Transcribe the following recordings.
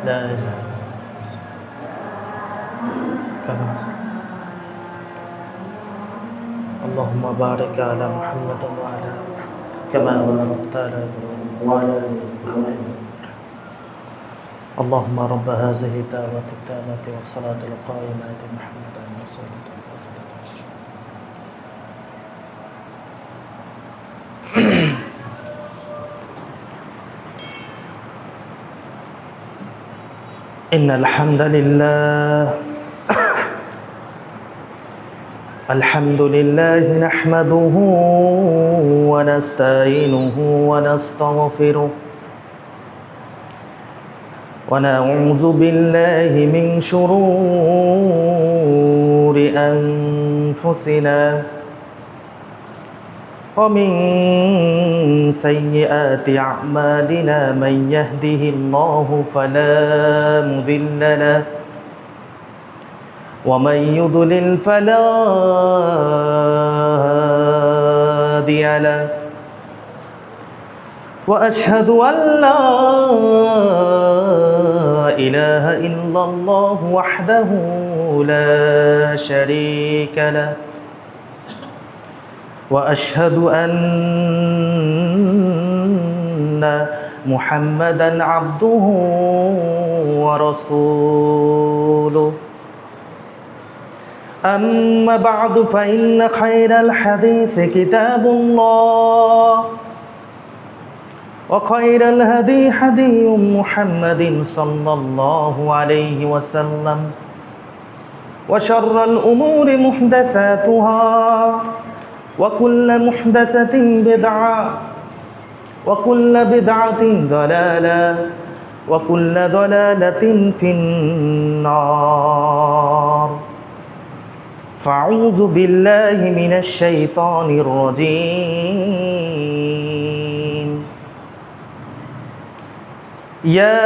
لا إله إلا كما اللهم بارك على محمد وعلى آل محمد كما باركت على إبراهيم وعلى آل إبراهيم. اللهم رب هذه الدعوة التامة والصلاة القائمة محمدا وصلاة الفضل. إن الحمد لله نحمده ونستعينه ونستغفره ونعوذ بالله من شرور أنفسنا ومن سيئات أعمالنا من يهده الله فلا مضل له ومن يضلل فلا هادي له وأشهد أن لا إله إلا الله وحده لا شريك له وأشهد أن محمدًا عبده ورسوله. أما بعد فإن خير الحديث كتاب الله وخير الهدي هدي محمد صلى الله عليه وسلم وشر الأمور محدثاتها وكل محدثة بدعة وكل بدعة ضلالة وكل ضلالة في النار. فأعوذ بالله من الشيطان الرجيم. يا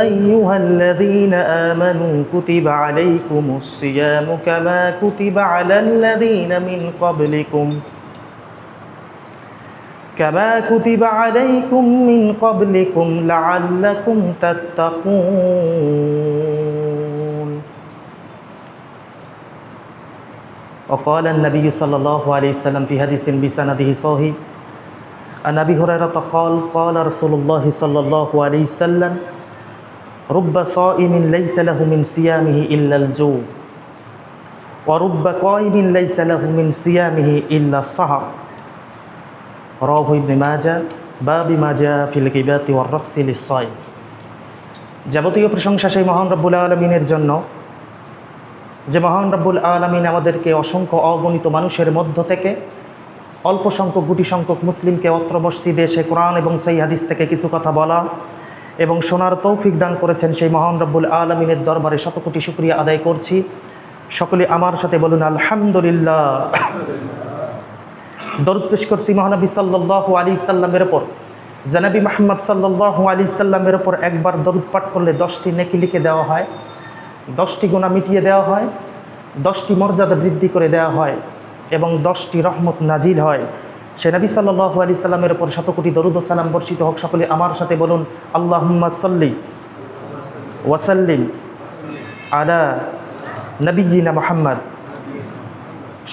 أيها الذين آمنوا كتب عليكم الصيام كما كتب على الذين من قبلكم لعلكم تتقون. وقال النبي صلى الله عليه وسلم في حديث بسنده صحيح عن أبي هريرة قال قال رسول الله صلى الله عليه وسلم رب صائم ليس له من صيامه إلا الجوع ورب قائم ليس له من صيامه إلا السهر. رواه ابن মাজাহ বাব মা জা ফিল গীবাতি ওয়ার রাফসি লিস-সাইম। যাবতীয় প্রশংসা সেই মহান রব্বুল আলামিনের জন্য, যে মহান রব্বুল আলামিন আমাদেরকে অসংখ্য অগণিত মানুষের মধ্য থেকে অল্প সংখ্যক গুটি সংখ্যক মুসলিমকে অত্র মসজিদে এসে কোরআন এবং সহিহ হাদিস থেকে কিছু কথা বলা এবং শোনার তৌফিক দান করেছেন। সেই মহান রব্বুল আলামিনের দরবারে শত কোটি শুকরিয়া আদায় করছি। সকলে আমার সাথে বলুন আলহামদুলিল্লাহ। দরুদ পেশ করছি মহানবী সাল্লাল্লাহু আলাইহি সাল্লামের ওপর। জনাবি মুহাম্মদ সাল্লাল্লাহু আলাইহি সাল্লামের ওপর একবার দরুদ পাঠ করলে 10টি নেকি লিখে দেওয়া হয়, 10টি গুনাহ মিটিয়ে দেওয়া হয়, 10টি মর্যাদা বৃদ্ধি করে দেওয়া হয় এবং 10টি রহমত নাজিল হয়। সে নবী সাল্লাল্লাহু আলাইহি সাল্লামের ওপর শত কোটি দরুদ ও সালাম বর্ষিত হোক। সকলে আমার সাথে বলুন আল্লাহুম্মা সাল্লি ওয়া সাল্লিম আলা নবিয়িনা মুহাম্মদ।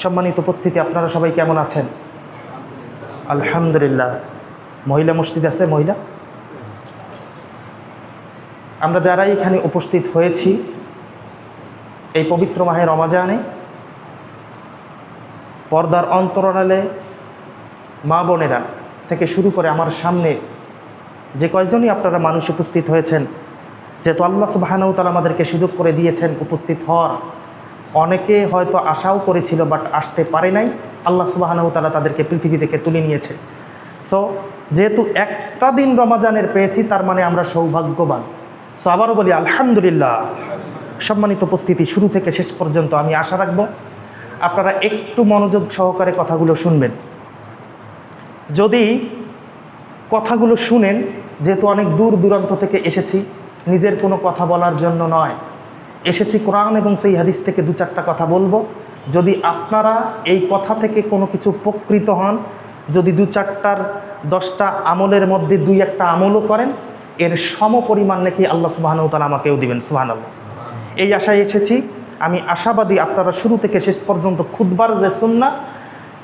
সম্মানিত উপস্থিতি, আপনারা সবাই কেমন আছেন? আলহামদুলিল্লাহ। মহিলা মসজিদ আছে? মহিলা আমরা যারা এখানে উপস্থিত হয়েছি এই পবিত্র মাহে রমাজানে, পর্দার অন্তরালে মা বোনেরা থেকে শুরু করে আমার সামনে যে কয়জনই আপনারা মানুষ উপস্থিত হয়েছেন, যেহেতু আল্লাহ সুবহানাহু ওয়া তাআলা আমাদেরকে সুযোগ করে দিয়েছেন উপস্থিত হওয়ার, অনেকে হয়তো আশাও করেছিল বাট আসতে পারে নাই, আল্লাহ সুবহানাহু ওয়া তাআলা তাদেরকে পৃথিবী থেকে তুলে নিয়েছে। সো যেহেতু একটা দিন রমাজানের পেয়েছি তার মানে আমরা সৌভাগ্যবান। সো আবারও বলি আলহামদুলিল্লাহ। সম্মানিত উপস্থিতি, শুরু থেকে শেষ পর্যন্ত আমি আশা রাখব আপনারা একটু মনোযোগ সহকারে কথাগুলো শুনবেন। যদি কথাগুলো শুনেন, যেহেতু অনেক দূর দূরান্ত থেকে এসেছি, নিজের কোনো কথা বলার জন্য নয়, এসেছি কোরআন এবং সেই হাদিস থেকে দু চারটা কথা বলবো। যদি আপনারা এই কথা থেকে কোনো কিছু উপকৃত হন, যদি 2-4টার 10টা আমলের মধ্যে 2-1টা আমলও করেন, এর সম পরিমাণ নাকি আল্লাহ সুবহানাহু ওয়া তাআলা আমাকেও দিবেন। সুবহানাল্লাহ। এই আশায় এসেছি। আমি আশাবাদী আপনারা শুরু থেকে শেষ পর্যন্ত খুতবার যে সুন্নাহ,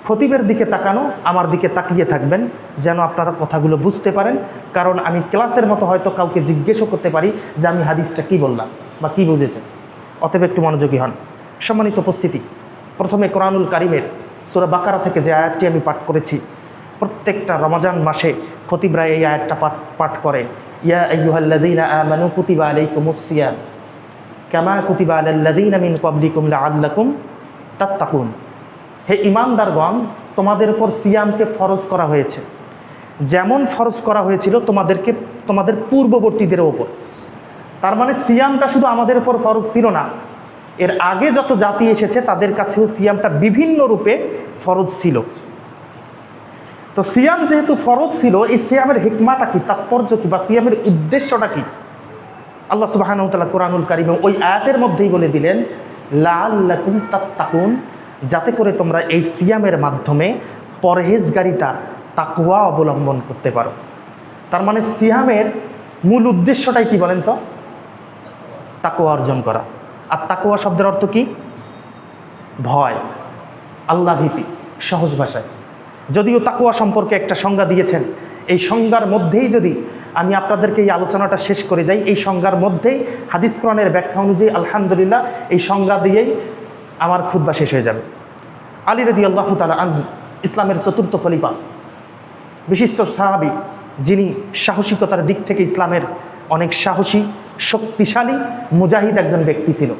খতিবের দিকে তাকানো, আমার দিকে তাকিয়ে থাকবেন, যেন আপনারা কথাগুলো বুঝতে পারেন। কারণ আমি ক্লাসের মতো হয়তো কাউকে জিজ্ঞেসও করতে পারি যে আমি হাদিসটা কি বললাম বা কি বুঝেছেন। অতএব একটু মনোযোগী হন। সম্মানিত উপস্থিতি, প্রথমে কোরআনুল কারীমের সূরা বাকারা থেকে যে আয়াতটি আমি পাঠ করেছি, প্রত্যেকটা রমজান মাসে খতিবরা এই আয়াতটা পাঠ করে, ইয়া আইয়ুহাল্লাযীনা আমানু কুতিবা আলাইকুমুস সিয়াম কামা কুতিবা আলাল্লাযীনা মিন ক্বাবলিকুম লাআল্লাকুম তাত্তাকুন। হে ঈমানদারগণ, তোমাদের উপর সিয়ামকে ফরজ করা হয়েছে, যেমন ফরজ করা হয়েছিল তোমাদের পূর্ববর্তীদের ওপর। তার মানে সিয়ামটা শুধু আমাদের উপর ফরজ ছিল না, এর আগে যত জাতি এসেছে তাদের কাছেও সিয়ামটা বিভিন্ন রূপে ফরজ ছিল। তো সিয়াম যেহেতু ফরজ ছিল, এই সিয়ামের হিকমাটা কি, তাৎপর্য কি, বা সিয়ামের উদ্দেশ্যটা কি, আল্লাহ সুবহানাহু ওয়া তাআলা কোরআনুল কারীমে ওই আয়াতের মধ্যেই বলে দিলেন, লাআল্লাকুম তাত্তাকুন, যাতে করে তোমরা এই সিয়ামের মাধ্যমে পরহেজগারিতা, তাকওয়া অবলম্বন করতে পারো। তার মানে সিয়ামের মূল উদ্দেশ্যটাই কি বলেন তো? তাকওয়া অর্জন করা। আর তাকওয়া শব্দের অর্থ কি? ভয়, আল্লাহ ভীতি, সহজ ভাষায়। যদিও তাকওয়া সম্পর্কে একটা সংজ্ঞা দিয়েছেন, এই সংজ্ঞার মধ্যেই যদি আমি আপনাদেরকে এই আলোচনাটা শেষ করে যাই, এই সংজ্ঞার মধ্যেই হাদিস কোরআনের ব্যাখ্যা অনুযায়ী আলহামদুলিল্লাহ এই সংজ্ঞা দিয়েই আমার খুতবা শেষ হয়ে যাবে। আলী রাদিয়াল্লাহু তাআলা আনহু, ইসলামের চতুর্থ খলিফা, বিশিষ্ট সাহাবী, যিনি সাহসিকতার দিক থেকে ইসলামের অনেক সাহসী, শক্তিশালী, মুজাহিদ একজন ব্যক্তি ছিল।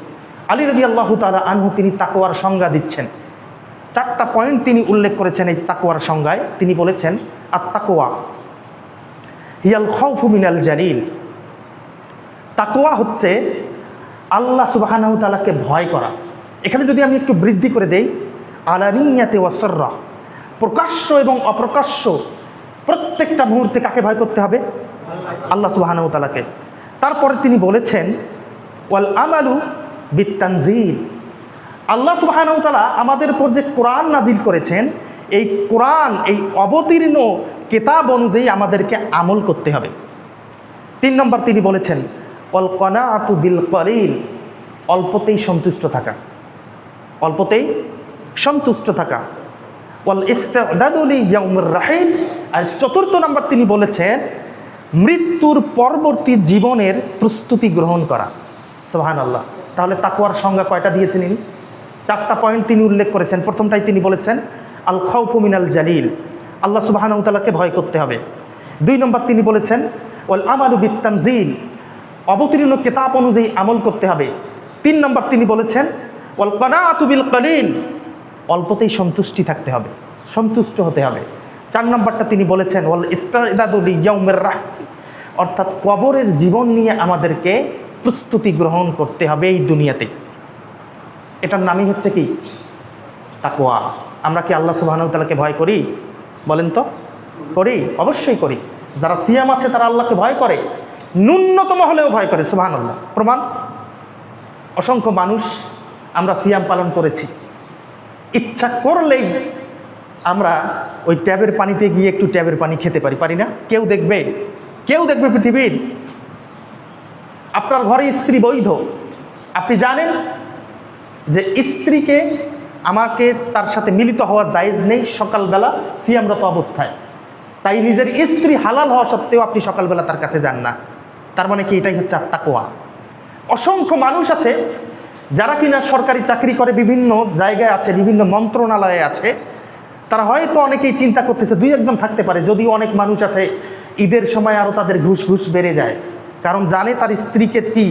আলী রাদিয়াল্লাহু তাআলা আনহু তিনি তাকওয়ার সংজ্ঞা দিচ্ছেন। 4টা পয়েন্ট তিনি উল্লেখ করেছেন এই তাকওয়ার সংজ্ঞায়। তিনি বলেছেন, আত-তাকওয়া হিয়াল খাউফু মিনাল জালিল। তাকওয়া হচ্ছে আল্লাহ সুবহানাহু ওয়া তাআলাকে ভয় করা। এখানে যদি আমি একটু বৃদ্ধি করে দেই, আলানিয়াতে ওয়া সিররা, প্রকাশ্য এবং অপ্রকাশ্য প্রত্যেকটা মুহূর্তে কাকে ভয় করতে হবে? আল্লাহ সুবহানাহু ওয়া তাআলাকে। তারপরে তিনি বলেছেন, ওয়াল আমালু বিত্তানজিল। আল্লাহ সুবহানাহু ওয়া তাআলা আমাদের উপর যে কোরআন নাজিল করেছেন, এই কোরআন, এই অবতীর্ণ কিতাব অনুযায়ী আমাদেরকে আমল করতে হবে। 3 নম্বর তিনি বলেছেন, ওয়াল কনাআতু বিল কলিল, অল্পতেই সন্তুষ্ট থাকা, অল্পতেই সন্তুষ্ট থাকা। ওয়াল ইস্তিদাদু লিয়াউমির রাহিল। আর 4র্থ নম্বর তিনি বলেছেন, মৃত্যুর পরবর্তী জীবনের প্রস্তুতি গ্রহণ করা। সুবহানাল্লাহ। তাহলে তাকওয়ার সংজ্ঞা কয়টা দিয়েছেন ইনি? 4টা পয়েন্ট তিনি উল্লেখ করেছেন। প্রথমটাই তিনি বলেছেন আল খাউফু মিনাল জালিল, আল্লাহ সুবহানাহু ওয়া তাআলাকে ভয় করতে হবে। 2 নম্বর তিনি বলেছেন ওয়াল আমালু বিত্তানজিল, অবতীর্ণ কিতাব অনুযায়ী আমল করতে হবে। 3 নম্বর তিনি বলেছেন ওয়াল কনাআতু বিল কলিল, অল্পতেই সন্তুষ্টি থাকতে হবে, সন্তুষ্ট হতে হবে। 4 নম্বরটা তিনি বলেছেন ওয়াল ইস্তিদাদু লিয়াউমির রাহিল, অর্থাৎ কবরের জীবন নিয়ে আমাদেরকে প্রস্তুতি গ্রহণ করতে হবে এই দুনিয়াতে। এটার নামই হচ্ছে কি? তাকওয়া। আমরা কি আল্লাহ সুবহানাহু ওয়া তাআলাকে ভয় করি? বলেন তো, করি? অবশ্যই করি। যারা সিয়াম আছে তারা আল্লাহকে ভয় করে, ন্যূনতম হলেও ভয় করে। সুবহানাল্লাহ। প্রমাণ, অসংখ্য মানুষ আমরা সিয়াম পালন করেছি, ইচ্ছা করলেই আমরা ওই ট্যাবের পানিতে গিয়ে একটু ট্যাবের পানি খেতে পারি, পারি না? কেউ দেখবে? কেউ দেখবে পৃথিবীর? আপনার ঘরে স্ত্রী বৈধ, আপনি জানেন যে স্ত্রীকে, আমাকে তার সাথে মিলিত হওয়া জায়েজ নেই সকালবেলা সিয়ামরত অবস্থায়, তাই নিজের স্ত্রী হালাল হওয়া সত্ত্বেও আপনি সকালবেলা তার কাছে যান না। তার মানে কি? এটাই হচ্ছে তাকওয়া। অসংখ্য মানুষ আছে যারা কিনা সরকারি চাকরি করে, বিভিন্ন জায়গায় আছে, বিভিন্ন মন্ত্রণালয়ে আছে, তারা হয়তো অনেকেই চিন্তা করতেছে, 2-1 জন থাকতে পারে, যদিও অনেক মানুষ আছে ঈদের সময় আরও তাদের ঘুষ বেড়ে যায়, কারণ জানে তার স্ত্রীকে কি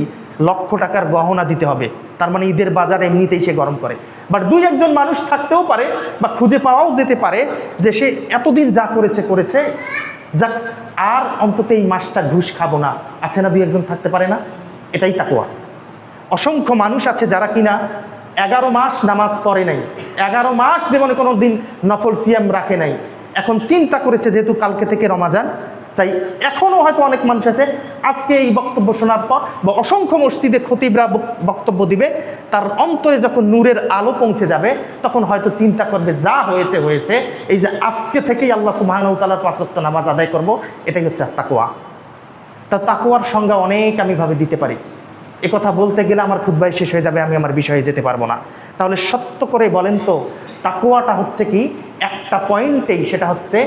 লক্ষ টাকার গহনা দিতে হবে, তার মানে ঈদের বাজার এমনিতেই সে গরম করে। বাট 2-1 জন মানুষ থাকতেও পারে বা খুঁজে পাওয়াও যেতে পারে যে সে এতদিন যা করেছে যাক, আর অন্তত এই মাসটা ঘুষ খাবো না, আছে না? 2-1 জন থাকতে পারে না? এটাই তাকওয়া। অসংখ্য মানুষ আছে যারা কিনা 11 মাস নামাজ পড়ে নাই, 11 মাস জীবনে কোনো দিন নফল সিয়াম রাখে নাই, এখন চিন্তা করেছে যেহেতু কালকে থেকে রমাজান, চাই। এখনও হয়তো অনেক মানুষ আছে আজকে এই বক্তব্য শোনার পর বা অসংখ্য মসজিদে খতিবরা বক্তব্য দিবে, তার অন্তরে যখন নূরের আলো পৌঁছে যাবে তখন হয়তো চিন্তা করবে যা হয়েছে হয়েছে, এই যে আজকে থেকেই আল্লাহ সুবহানাহু ওয়া তাআলার 5 ওয়াক্ত নামাজ আদায় করব, এটাই হচ্ছে তাকওয়া। তা তাকওয়ার সংজ্ঞা অনেক আমি ভাবে দিতে পারি, এ কথা বলতে গেলে আমার খুতবাই শেষ হয়ে যাবে, আমি আমার বিষয়ে যেতে পারবো না। তাহলে সত্য করে বলেন তো তাকওয়াটা হচ্ছে কি? একটা পয়েন্টেই, সেটা হচ্ছে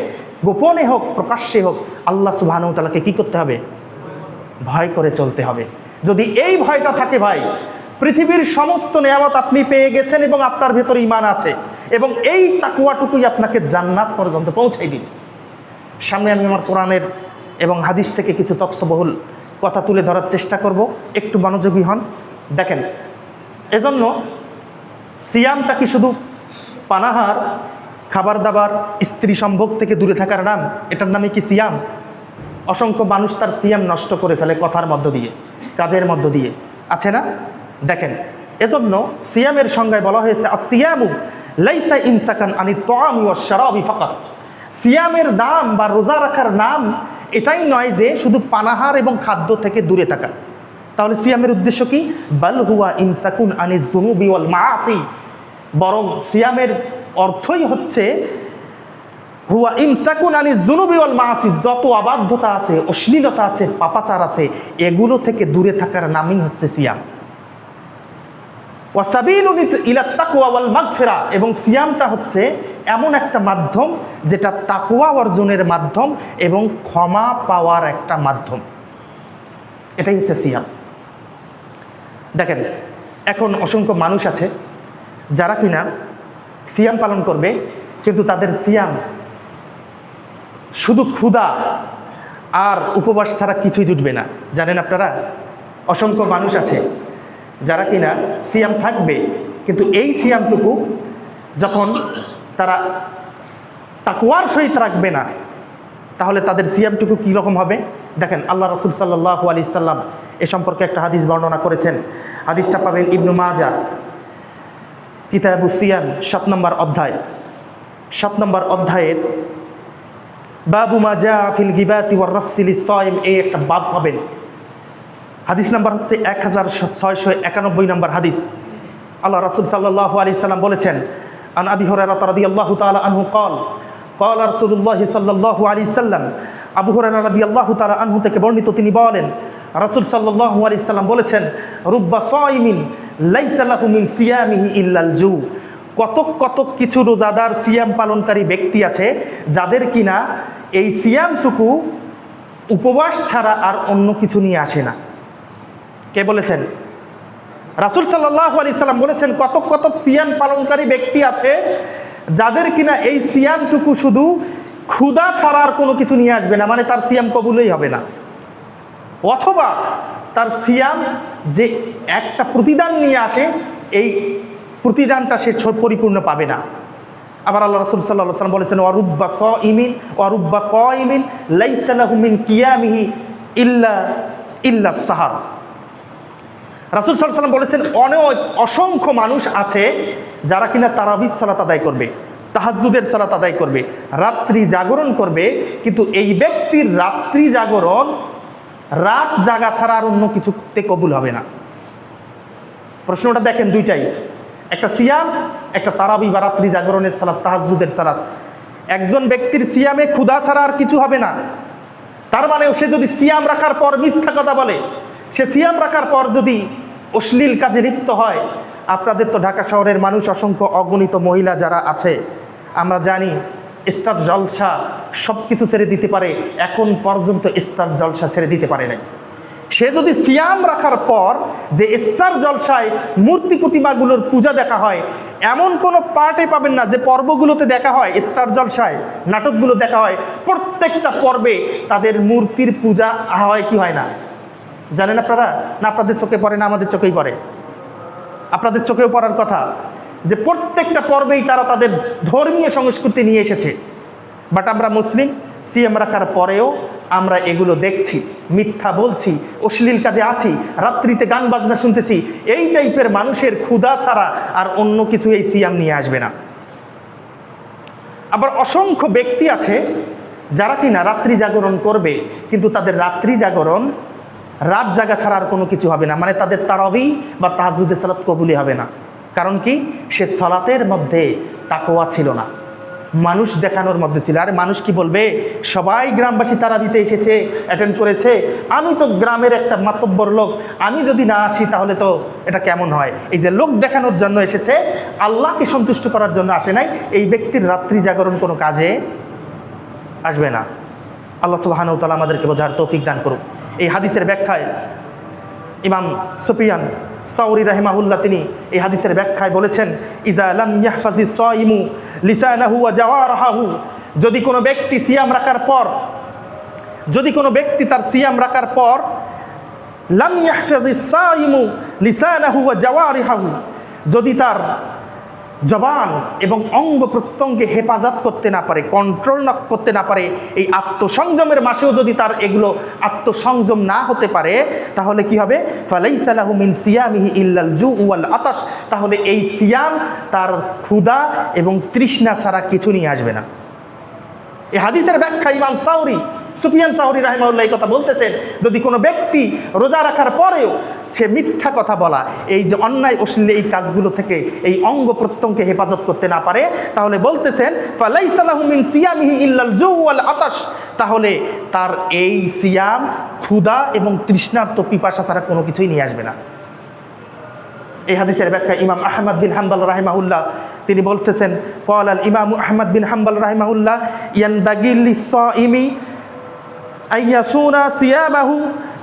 গোপনে হোক প্রকাশ্যে হোক আল্লাহ সুবহানাহু ওয়া তাআলাকে কি করতে হবে? ভয় করে চলতে হবে। যদি এই ভয়টা থাকে ভাই, পৃথিবীর সমস্ত নেয়ামত আপনি পেয়ে গেছেন এবং আপনার ভেতরে ঈমান আছে, এবং এই তাকওয়াটুকুই আপনাকে জান্নাত পর্যন্ত পৌঁছাই দিবে। সামনে আমি আমার কোরআনের এবং হাদিস থেকে কিছু তথ্যবহুল কথা তুলে ধরার চেষ্টা করব, একটু মনোযোগী হন। দেখেন, এজন্য সিয়ামটা কি শুধু পানাহার, খাবার দাবার, স্ত্রী সম্ভোগ থেকে দূরে থাকার নাম? এটার নামে কি সিয়াম? অসংখ্য মানুষ তার সিয়াম নষ্ট করে ফেলে কথার মধ্য দিয়ে, কাজের মধ্য দিয়ে, আছে না? দেখেন, এজন্য সিয়ামের সংজ্ঞায় বলা হয়েছে আসিয়ামু লাইসা ইমসাকান আনি তাআমি ওয়াশ শারাবি ফাকাত। সিয়ামের নাম বা রোজা রাখার নাম এটাই নয় যে শুধু পানাহার এবং খাদ্য থেকে দূরে থাকা। তাহলে সিয়ামের উদ্দেশ্য কি? বাল হুয়া ইমসাকুন আনিজ যুনুবি ওয়াল মাআসি, বরং সিয়ামের অর্থই হচ্ছে হুয়া ইমসাকুন আনিজ যুনুবি ওয়াল মাআসি, যত অবাধ্যতা আছে, অশ্লীলতা আছে, পাপাচার আছে, এগুলো থেকে দূরে থাকার নামই হচ্ছে সিয়াম। ওয়াসাবিলুন ইলাত তাকওয়া ওয়াল মাগফিরা, এবং সিয়ামটা হচ্ছে এমন একটা মাধ্যম যেটা তাকওয়া অর্জনের মাধ্যম এবং ক্ষমা পাওয়ার একটা মাধ্যম। এটাই হচ্ছে সিয়াম। দেখেন, এখন অসংখ্য মানুষ আছে যারা কিনা সিয়াম পালন করবে, কিন্তু তাদের সিয়াম শুধু ক্ষুধা আর উপবাস ছাড়া কিছুই জুটবে না। জানেন আপনারা, অসংখ্য মানুষ আছে যারা কিনা সিয়াম থাকবে, কিন্তু এই সিয়ামটুকু যখন তারা তাকওয়ার সহিত রাখবে না, তাহলে তাদের সিয়ামটুকু কীরকম হবে? দেখেন, আল্লাহ রাসূল সাল্লাল্লাহু আলাইহি সাল্লাম এ সম্পর্কে একটা হাদিস বর্ণনা করেছেন। হাদিসটা পাবেন ইবনু মাজাহ কিতাবুস সিয়াম 7 নম্বর অধ্যায়। 7 নম্বর অধ্যায়ের বাবু মা জা ফিল গিবাতি ওয়ার রাফসি লিস-সাইম, এই একটা বাব পাবেন। হাদিস নাম্বার হচ্ছে 1691 নম্বর হাদিস। আল্লাহ রাসূল সাল্লাল্লাহু আলাইহি সাল্লাম বলেছেন, আন আবি হুরায়রা রাদিয়াল্লাহু তাআলা আনহু ক্বাল ক্বালা রাসূলুল্লাহ সাল্লাল্লাহু আলাইহি সাল্লাম, আবু হুরায়রা রাদিয়াল্লাহু তাআলা আনহু থেকে বর্ণিত, তিনি বলেন রাসূল সাল্লাল্লাহু আলাইহি সাল্লাম বলেছেন, রুব্বা সাইমিন লাইসা লাহু মিন সিয়ামিহি ইল্লাল জু, কত কিছু রোজাদার সিয়াম পালনকারী ব্যক্তি আছে যাদের কিনা এই সিয়ামটুকু উপবাস ছাড়া আর অন্য কিছু নিয়ে আসে না। কে বলেছেন? রাসূল সাল্লাল্লাহু আলাইহি সাল্লাম বলেছেন, কত সিয়াম পালনকারী ব্যক্তি আছে যাদের কিনা এই সিয়ামটুকু শুধু ক্ষুধা ছাড়া আর কোনো কিছু নিয়ে আসবে না, মানে তার সিয়াম কবুলই হবে না, অথবা তার সিয়াম যে একটা প্রতিদান নিয়ে আসে, এই প্রতিদানটা সে পরিপূর্ণ পাবে না। আবার আল্লাহ রাসূল সাল্লাল্লাহু আলাইহি ওয়াসাল্লাম বলেছেন, ওয়ারুব্বা সাইমিন ওয়ারুব্বা কাইমিন লাইসা লাহু মিন কিয়ামিহি ইল্লা সাহার। রাসূল সাল্লাল্লাহু আলাইহি ওয়াসাল্লাম বলেছেন, অসংখ্য মানুষ আছে যারা কিনা তারাবির সালাত আদায় করবে, তাহাজ্জুদের সালাত আদায় করবে, রাত্রি জাগরণ করবে, কিন্তু এই ব্যক্তির রাত্রি জাগরণ, রাত জাগা ছাড়া আর অন্য কিছুতে কবুল হবে না। প্রশ্নটা দেখেন, দুইটাই, একটা সিয়াম, একটা তারাবি বা রাত্রি জাগরণের সালাত, তাহাজ্জুদের সালাত। একজন ব্যক্তির সিয়ামে ক্ষুধা ছাড়া আর কিছু হবে না, তার মানে সে যদি সিয়াম রাখার পর মিথ্যা কথা বলে, সে সিয়াম রাখার পর যদি অশ্লীল কাজে লিপ্ত হয়, আপনাদের তো ঢাকা শহরের মানুষ অসংখ্য অগণিত মহিলা যারা আছে, আমরা জানি স্টার জলসা সব কিছু ছেড়ে দিতে পারে, এখন পর্যন্ত স্টার জলসা ছেড়ে দিতে পারে নাই। সে যদি সিয়াম রাখার পর যে স্টার জলসায় মূর্তি প্রতিমাগুলোর পূজা দেখা হয়, এমন কোনো পার্টে পাবেন না যে পর্বগুলোতে দেখা হয়, স্টার জলসায় নাটকগুলো দেখা হয়, প্রত্যেকটা পর্বে তাদের মূর্তির পূজা হয় কি হয় না? জানেন আপনারা? না আপনাদের চোখে পড়ে না আমাদের চোখেই পড়ে? আপনাদের চোখেও পড়ার কথা যে প্রত্যেকটা পর্বেই তারা তাদের ধর্মীয় সংস্কৃতি নিয়ে এসেছে। বাট আমরা মুসলিম, সিয়াম রাখার পরেও আমরা এগুলো দেখছি, মিথ্যা বলছি, অশ্লীল কাজে আছি, রাত্রিতে গান বাজনা শুনতেছি। এই টাইপের মানুষের ক্ষুধা ছাড়া আর অন্য কিছু এই সিয়াম নিয়ে আসবে না। আবার অসংখ্য ব্যক্তি আছে যারা কিনা রাত্রি জাগরণ করবে কিন্তু তাদের রাত্রি জাগরণ রাত জাগা ছাড়া আর কোনো কিছু হবে না, মানে তাদের তারাবি বা তাহাজ্জুদের সালাত কবুলই হবে না। কারণ কি? সে সালাতের মধ্যে তাকওয়া ছিল না, মানুষ দেখানোর মধ্যে ছিল। আরে মানুষ কি বলবে? সবাই গ্রামবাসী তারাবিতে এসেছে, অ্যাটেন্ড করেছে, আমি তো গ্রামের একটা মাতব্বর লোক, আমি যদি না আসি তাহলে তো এটা কেমন হয়? এই যে লোক দেখানোর জন্য এসেছে, আল্লাহকে সন্তুষ্ট করার জন্য আসে নাই, এই ব্যক্তির রাত্রি জাগরণ কোনো কাজে আসবে না। আল্লাহ সুবহানাহু ওয়া তাআলা আমাদেরকে বোঝার তৌফিক দান করুক। এই হাদিসের ব্যাখ্যায় ইমাম সুফিয়ান সাউরি রাহিমাহুল্লাহ তিনি এই হাদিসের ব্যাখ্যায় বলেছেন, ইজা লাম ইয়াহফাজিস সাইমু লিসানাহু ওয়া জাওয়ারহু, যদি কোনো ব্যক্তি সিয়াম রাখার পর, যদি কোনো ব্যক্তি তার সিয়াম রাখার পর লাম ইয়াহফাজিস সাইমু লিসানাহু ওয়া জাওয়ারহু, যদি তার জবান এবং অঙ্গ প্রত্যঙ্গে হেফাজত করতে না পারে, কন্ট্রোল না করতে না পারে, এই আত্মসংযমের মাসেও যদি তার এগুলো আত্মসংযম না হতে পারে, তাহলে কি হবে? ফালাইসা লাহু মিন সিয়ামিহি ইল্লাল জু ওয়াল আতাশ, তাহলে এই সিয়াম তার ক্ষুধা এবং তৃষ্ণা ছাড়া কিছু নিয়ে আসবে না। এই হাদিসের ব্যাখ্যা ইমাম সাউরি, সুফিয়ান সাউরি রাহিমাহুল্লাহ এই কথা বলতেছেন, যদি কোনো ব্যক্তি রোজা রাখার পরেও সে মিথ্যা কথা বলা, এই যে অন্যায় অশ্লীল এই কাজগুলো থেকে এই অঙ্গ প্রত্যঙ্গকে হেফাজত করতে না পারে, তাহলে বলতেছেন ফালাইসা লাহু মিন সিয়ামিহি ইল্লাল জু ওয়াল আতাশ, তাহলে তার এই সিয়াম ক্ষুধা এবং তৃষ্ণার্ত পিপাসা ছাড়া কোনো কিছুই নিয়ে আসবে না। এই হাদিসের ব্যাখ্যা ইমাম আহমদ বিন হাম্বল রাহিমাহুল্লাহ তিনি বলতেছেন, ক্বালাল ইমাম আহমদ বিন হাম্বল রাহিমাহুল্লাহ ইয়ানবাগি লিস-সাইমি আইয়াসুনা সিয়ামাহু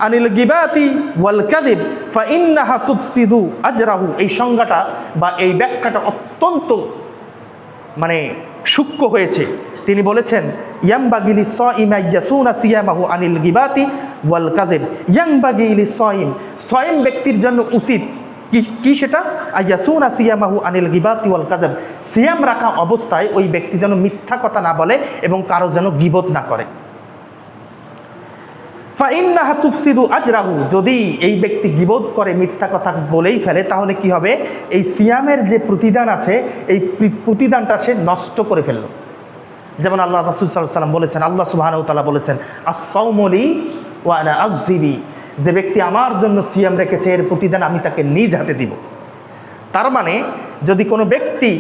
আনিল গিবাতি ওয়াল কাযিব ফাইন্নাহা তুফসিদু আজরাহু। এই সংজ্ঞাটা বা এই ব্যাখ্যাটা অত্যন্ত মানে সূক্ষ্ম হয়েছে। তিনি বলেছেন ইয়ানবাগি লিস-সাইমি আইয়াসুনা সিয়ামাহু আনিল গিবাতি ওয়াল কাযিব, ইয়ানবাগি লিস-সাইম, সাইম ব্যক্তির জন্য উচিত কি সেটা? আইয়াসুনা সিয়ামাহু আনিল গিবাতি ওয়াল কাযিব, সিয়াম রাখা অবস্থায় ওই ব্যক্তি যেন মিথ্যা কথা না বলে এবং কারো যেন গীবত না করে। ফাইন্নাহা তুফসিদু আজরাহু, যদি এই ব্যক্তি গীবত করে, মিথ্যা কথা বলেই ফেলে, তাহলে কি হবে? এই সিয়ামের যে প্রতিদান আছে এই প্রতিদানটা সে নষ্ট করে ফেলল। যেমন আল্লাহ রাসূল সাল্লাল্লাহু আলাইহি ওয়াসাল্লাম বলেছেন, আল্লাহ সুবহানাহু ওয়া তাআলা বলেছেন আস-সাওমু লি ওয়া আনা আযযিবি, যে ব্যক্তি আমার জন্য সিয়াম রেখেছে এর প্রতিদান আমি তাকে নিজ হাতে দিব। তার মানে যদি কোনো ব্যক্তি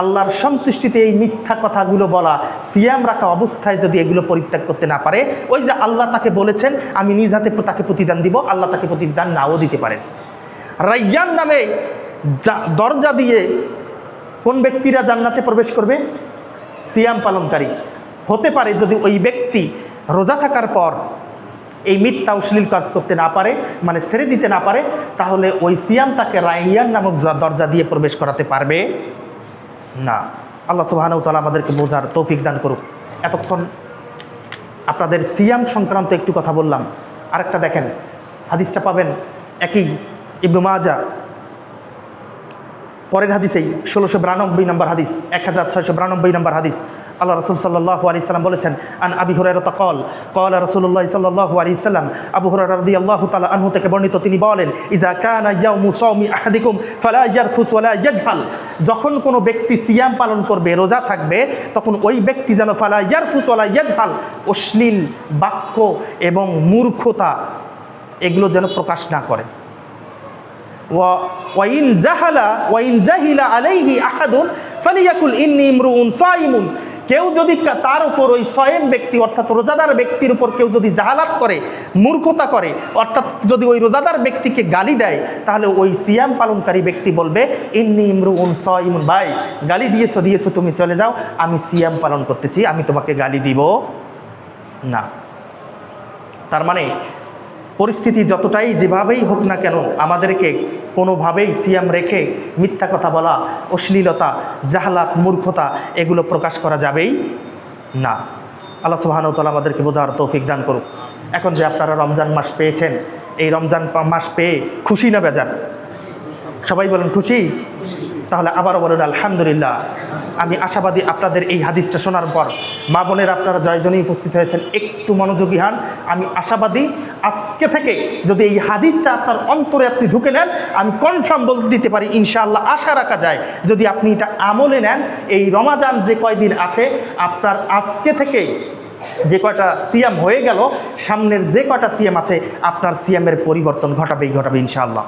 আল্লাহর সন্তুষ্টিতে এই মিথ্যা কথাগুলো বলা, সিয়াম রাখা অবস্থায় যদি এগুলো পরিত্যাগ করতে না পারে, ওই যে আল্লাহ তাকে বলেছেন আমি নিজ হাতে তাকে প্রতিদান দিব, আল্লাহ তাকে প্রতিদান নাও দিতে পারেন। রায়্যান নামে দরজা দিয়ে কোন ব্যক্তিরা জান্নাতে প্রবেশ করবে? সিয়াম পালনকারী। হতে পারে যদি ওই ব্যক্তি রোজা থাকার পর এই মিথ্যা অশ্লীল কাজ করতে না পারে, মানে ছেড়ে দিতে না পারে, তাহলে ওই সিয়াম তাকে রায়্যান নামক দরজা দিয়ে প্রবেশ করাতে পারবে না। আল্লাহ সুবহানাহু ওয়া তাআলা আমাদেরকে বোঝার তৌফিক দান করুক। এতক্ষণ আপনাদের সিয়াম সংক্রান্ত একটু কথা বললাম। আরেকটা দেখেন, হাদিসটা পাবেন একই ইবনু মাজাহ, পরের হাদিসেই 1692 নম্বর হাদিস, 1692 নম্বর হাদিস। আল্লাহ রাসূল সাল্লাল্লাহু আলাইহি সাল্লাম বলেছেন, আন আবি হুরায়রা ক্বাল ক্বালা রাসূলুল্লাহ সাল্লাল্লাহু আলাইহি সাল্লাম, আবু হুরায়রা রাদিয়াল্লাহু তাআলা আনহু থেকে বর্ণিত, তিনি বলেন, ইযা কানা ইয়াউমু সাওমি আহাদিকুম ফালা ইয়ারফুস ওয়ালা ইয়াজহাল, যখন কোনো ব্যক্তি সিয়াম পালন করবে, রোজা থাকবে, তখন ওই ব্যক্তি যেন ফালা ইয়ারফুস ওয়ালা ইয়াজহাল, অশ্লীল বাক্য এবং মূর্খতা এগুলো যেন প্রকাশ না করে। ওয়াইন জাহিলা আলাইহি আহাদুন ফালিয়াকুল ইন্নী ইমরুউন সাইমুন, কেউ যদি তার উপর ওই সায়েম ব্যক্তি অর্থাৎ রোজাদার ব্যক্তির উপর কেউ যদি জাহালাত করে, মূর্খতা করে, অর্থাৎ যদি ওই রোজাদার ব্যক্তিকে গালি দেয়, তাহলে ওই সিয়াম পালনকারী ব্যক্তি বলবে ইন্নী ইমরুউন সাইমুন, ভাই গালি দিয়েছো তুমি চলে যাও, আমি সিয়াম পালন করতেছি, আমি তোমাকে গালি দিব না। তার মানে পরিস্থিতি যতটাই যেভাবেই হোক না কেন, আমাদেরকে কোনোভাবেই সিয়াম রেখে মিথ্যা কথা বলা, অশ্লীলতা, জাহালাত, মূর্খতা এগুলো প্রকাশ করা যাবেই না। আল্লাহ সুবহানাহু ওয়া তাআলা আমাদেরকে বোঝার তৌফিক দান করুক। এখন যে আপনারা রমজান মাস পেয়েছেন, এই রমজান মাস পেয়ে খুশি না বেজার? সবাই বলেন খুশি। তাহলে আবারও বলেন আলহামদুলিল্লাহ। আমি আশাবাদী আপনাদের এই হাদিসটা শোনার পর, মা বোনের আপনারা জয়জনী উপস্থিত হয়েছেন, একটু মনোযোগী হন। আমি আশাবাদী আজকে থেকে যদি এই হাদিসটা আপনার অন্তরে আপনি ঢুকে নেন, আমি কনফার্ম বলতে দিতে পারি ইনশাআল্লাহ, আশা রাখা যায় যদি আপনি এটা আমলে নেন, এই রমাজান যে কয়দিন আছে আপনার আজকে থেকে যে কয়টা সিয়াম হয়ে গেল, সামনের যে কয়টা সিয়াম আছে আপনার সিয়ামের পরিবর্তন ঘটাবে ইনশাআল্লাহ।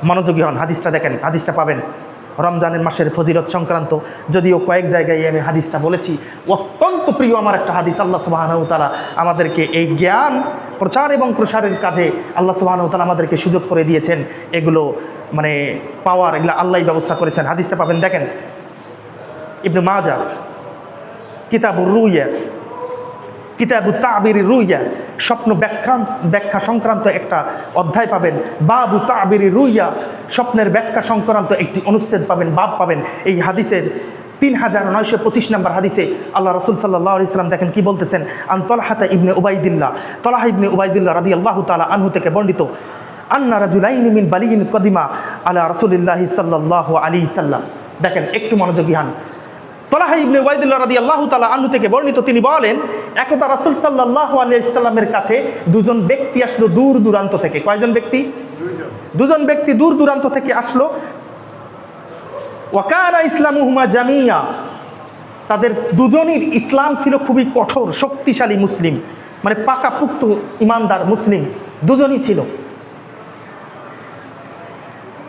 মনোযোগী হন, হাদিসটা দেখেন, হাদিসটা পাবেন রমজানের মাসের ফজিলত সংক্রান্ত। যদিও কয়েক জায়গায় আমি হাদিসটা বলেছি, অত্যন্ত প্রিয় আমার একটা হাদিস। আল্লাহ সুবহানাহু ওয়া তাআলা আমাদেরকে এই জ্ঞান প্রচার এবং প্রসারের কাজে আল্লাহ সুবহানাহু ওয়া তাআলা আমাদেরকে সুযোগ করে দিয়েছেন, এগুলো মানে পাওয়ার, এগুলো আল্লাহই ব্যবস্থা করেছেন। হাদিসটা পাবেন, দেখেন ইবনে মাজাহ কিতাবুর রুইয়া, কিতাবুত তাবিরির রুইয়া, স্বপ্ন ব্যাখ্যা সংক্রান্ত একটা অধ্যায় পাবেন। বাবু তাবিরির রুইয়া, স্বপ্নের ব্যাখ্যা সংক্রান্ত একটি অনুচ্ছেদ পাবেন, বাব পাবেন। এই হাদিসের 3925 নম্বর হাদিসে আল্লাহ রাসূল সাল্লাল্লাহু আলাইহি সাল্লাম দেখেন কি বলতেছেন। আন তলহা ইবনে উবাইদিল্লাহ, তলহা ইবনে উবাইদিল্লাহ রাদিয়াল্লাহু তাআলা আনহু থেকে বর্ণিত, আন্না রাজুলাইনি মিন বালিগিন কদিমা আলা রাসূলিল্লাহি সাল্লাল্লাহু আলাইহি সাল্লাম। দেখেন একটু মনোযোগী হন। তলহা ইবনে উবাইদুল্লাহ রাদিয়াল্লাহু তাআলা আনহু থেকে বর্ণিত, তিনি বলেন একদা রাসূল সাল্লাল্লাহু আলাইহি সাল্লামের কাছে দুজন ব্যক্তি আসলো দূর দূরান্ত থেকে। কয়জন ব্যক্তি? দুজন ব্যক্তি দূর দূরান্ত থেকে আসলো। ওয়া কানা ইসলামুহুমা জামিয়া, তাদের দুজনের ইসলাম ছিল খুবই কঠোর, শক্তিশালী মুসলিম, মানে পাকাপুক্ত ইমানদার মুসলিম দুজনই ছিল।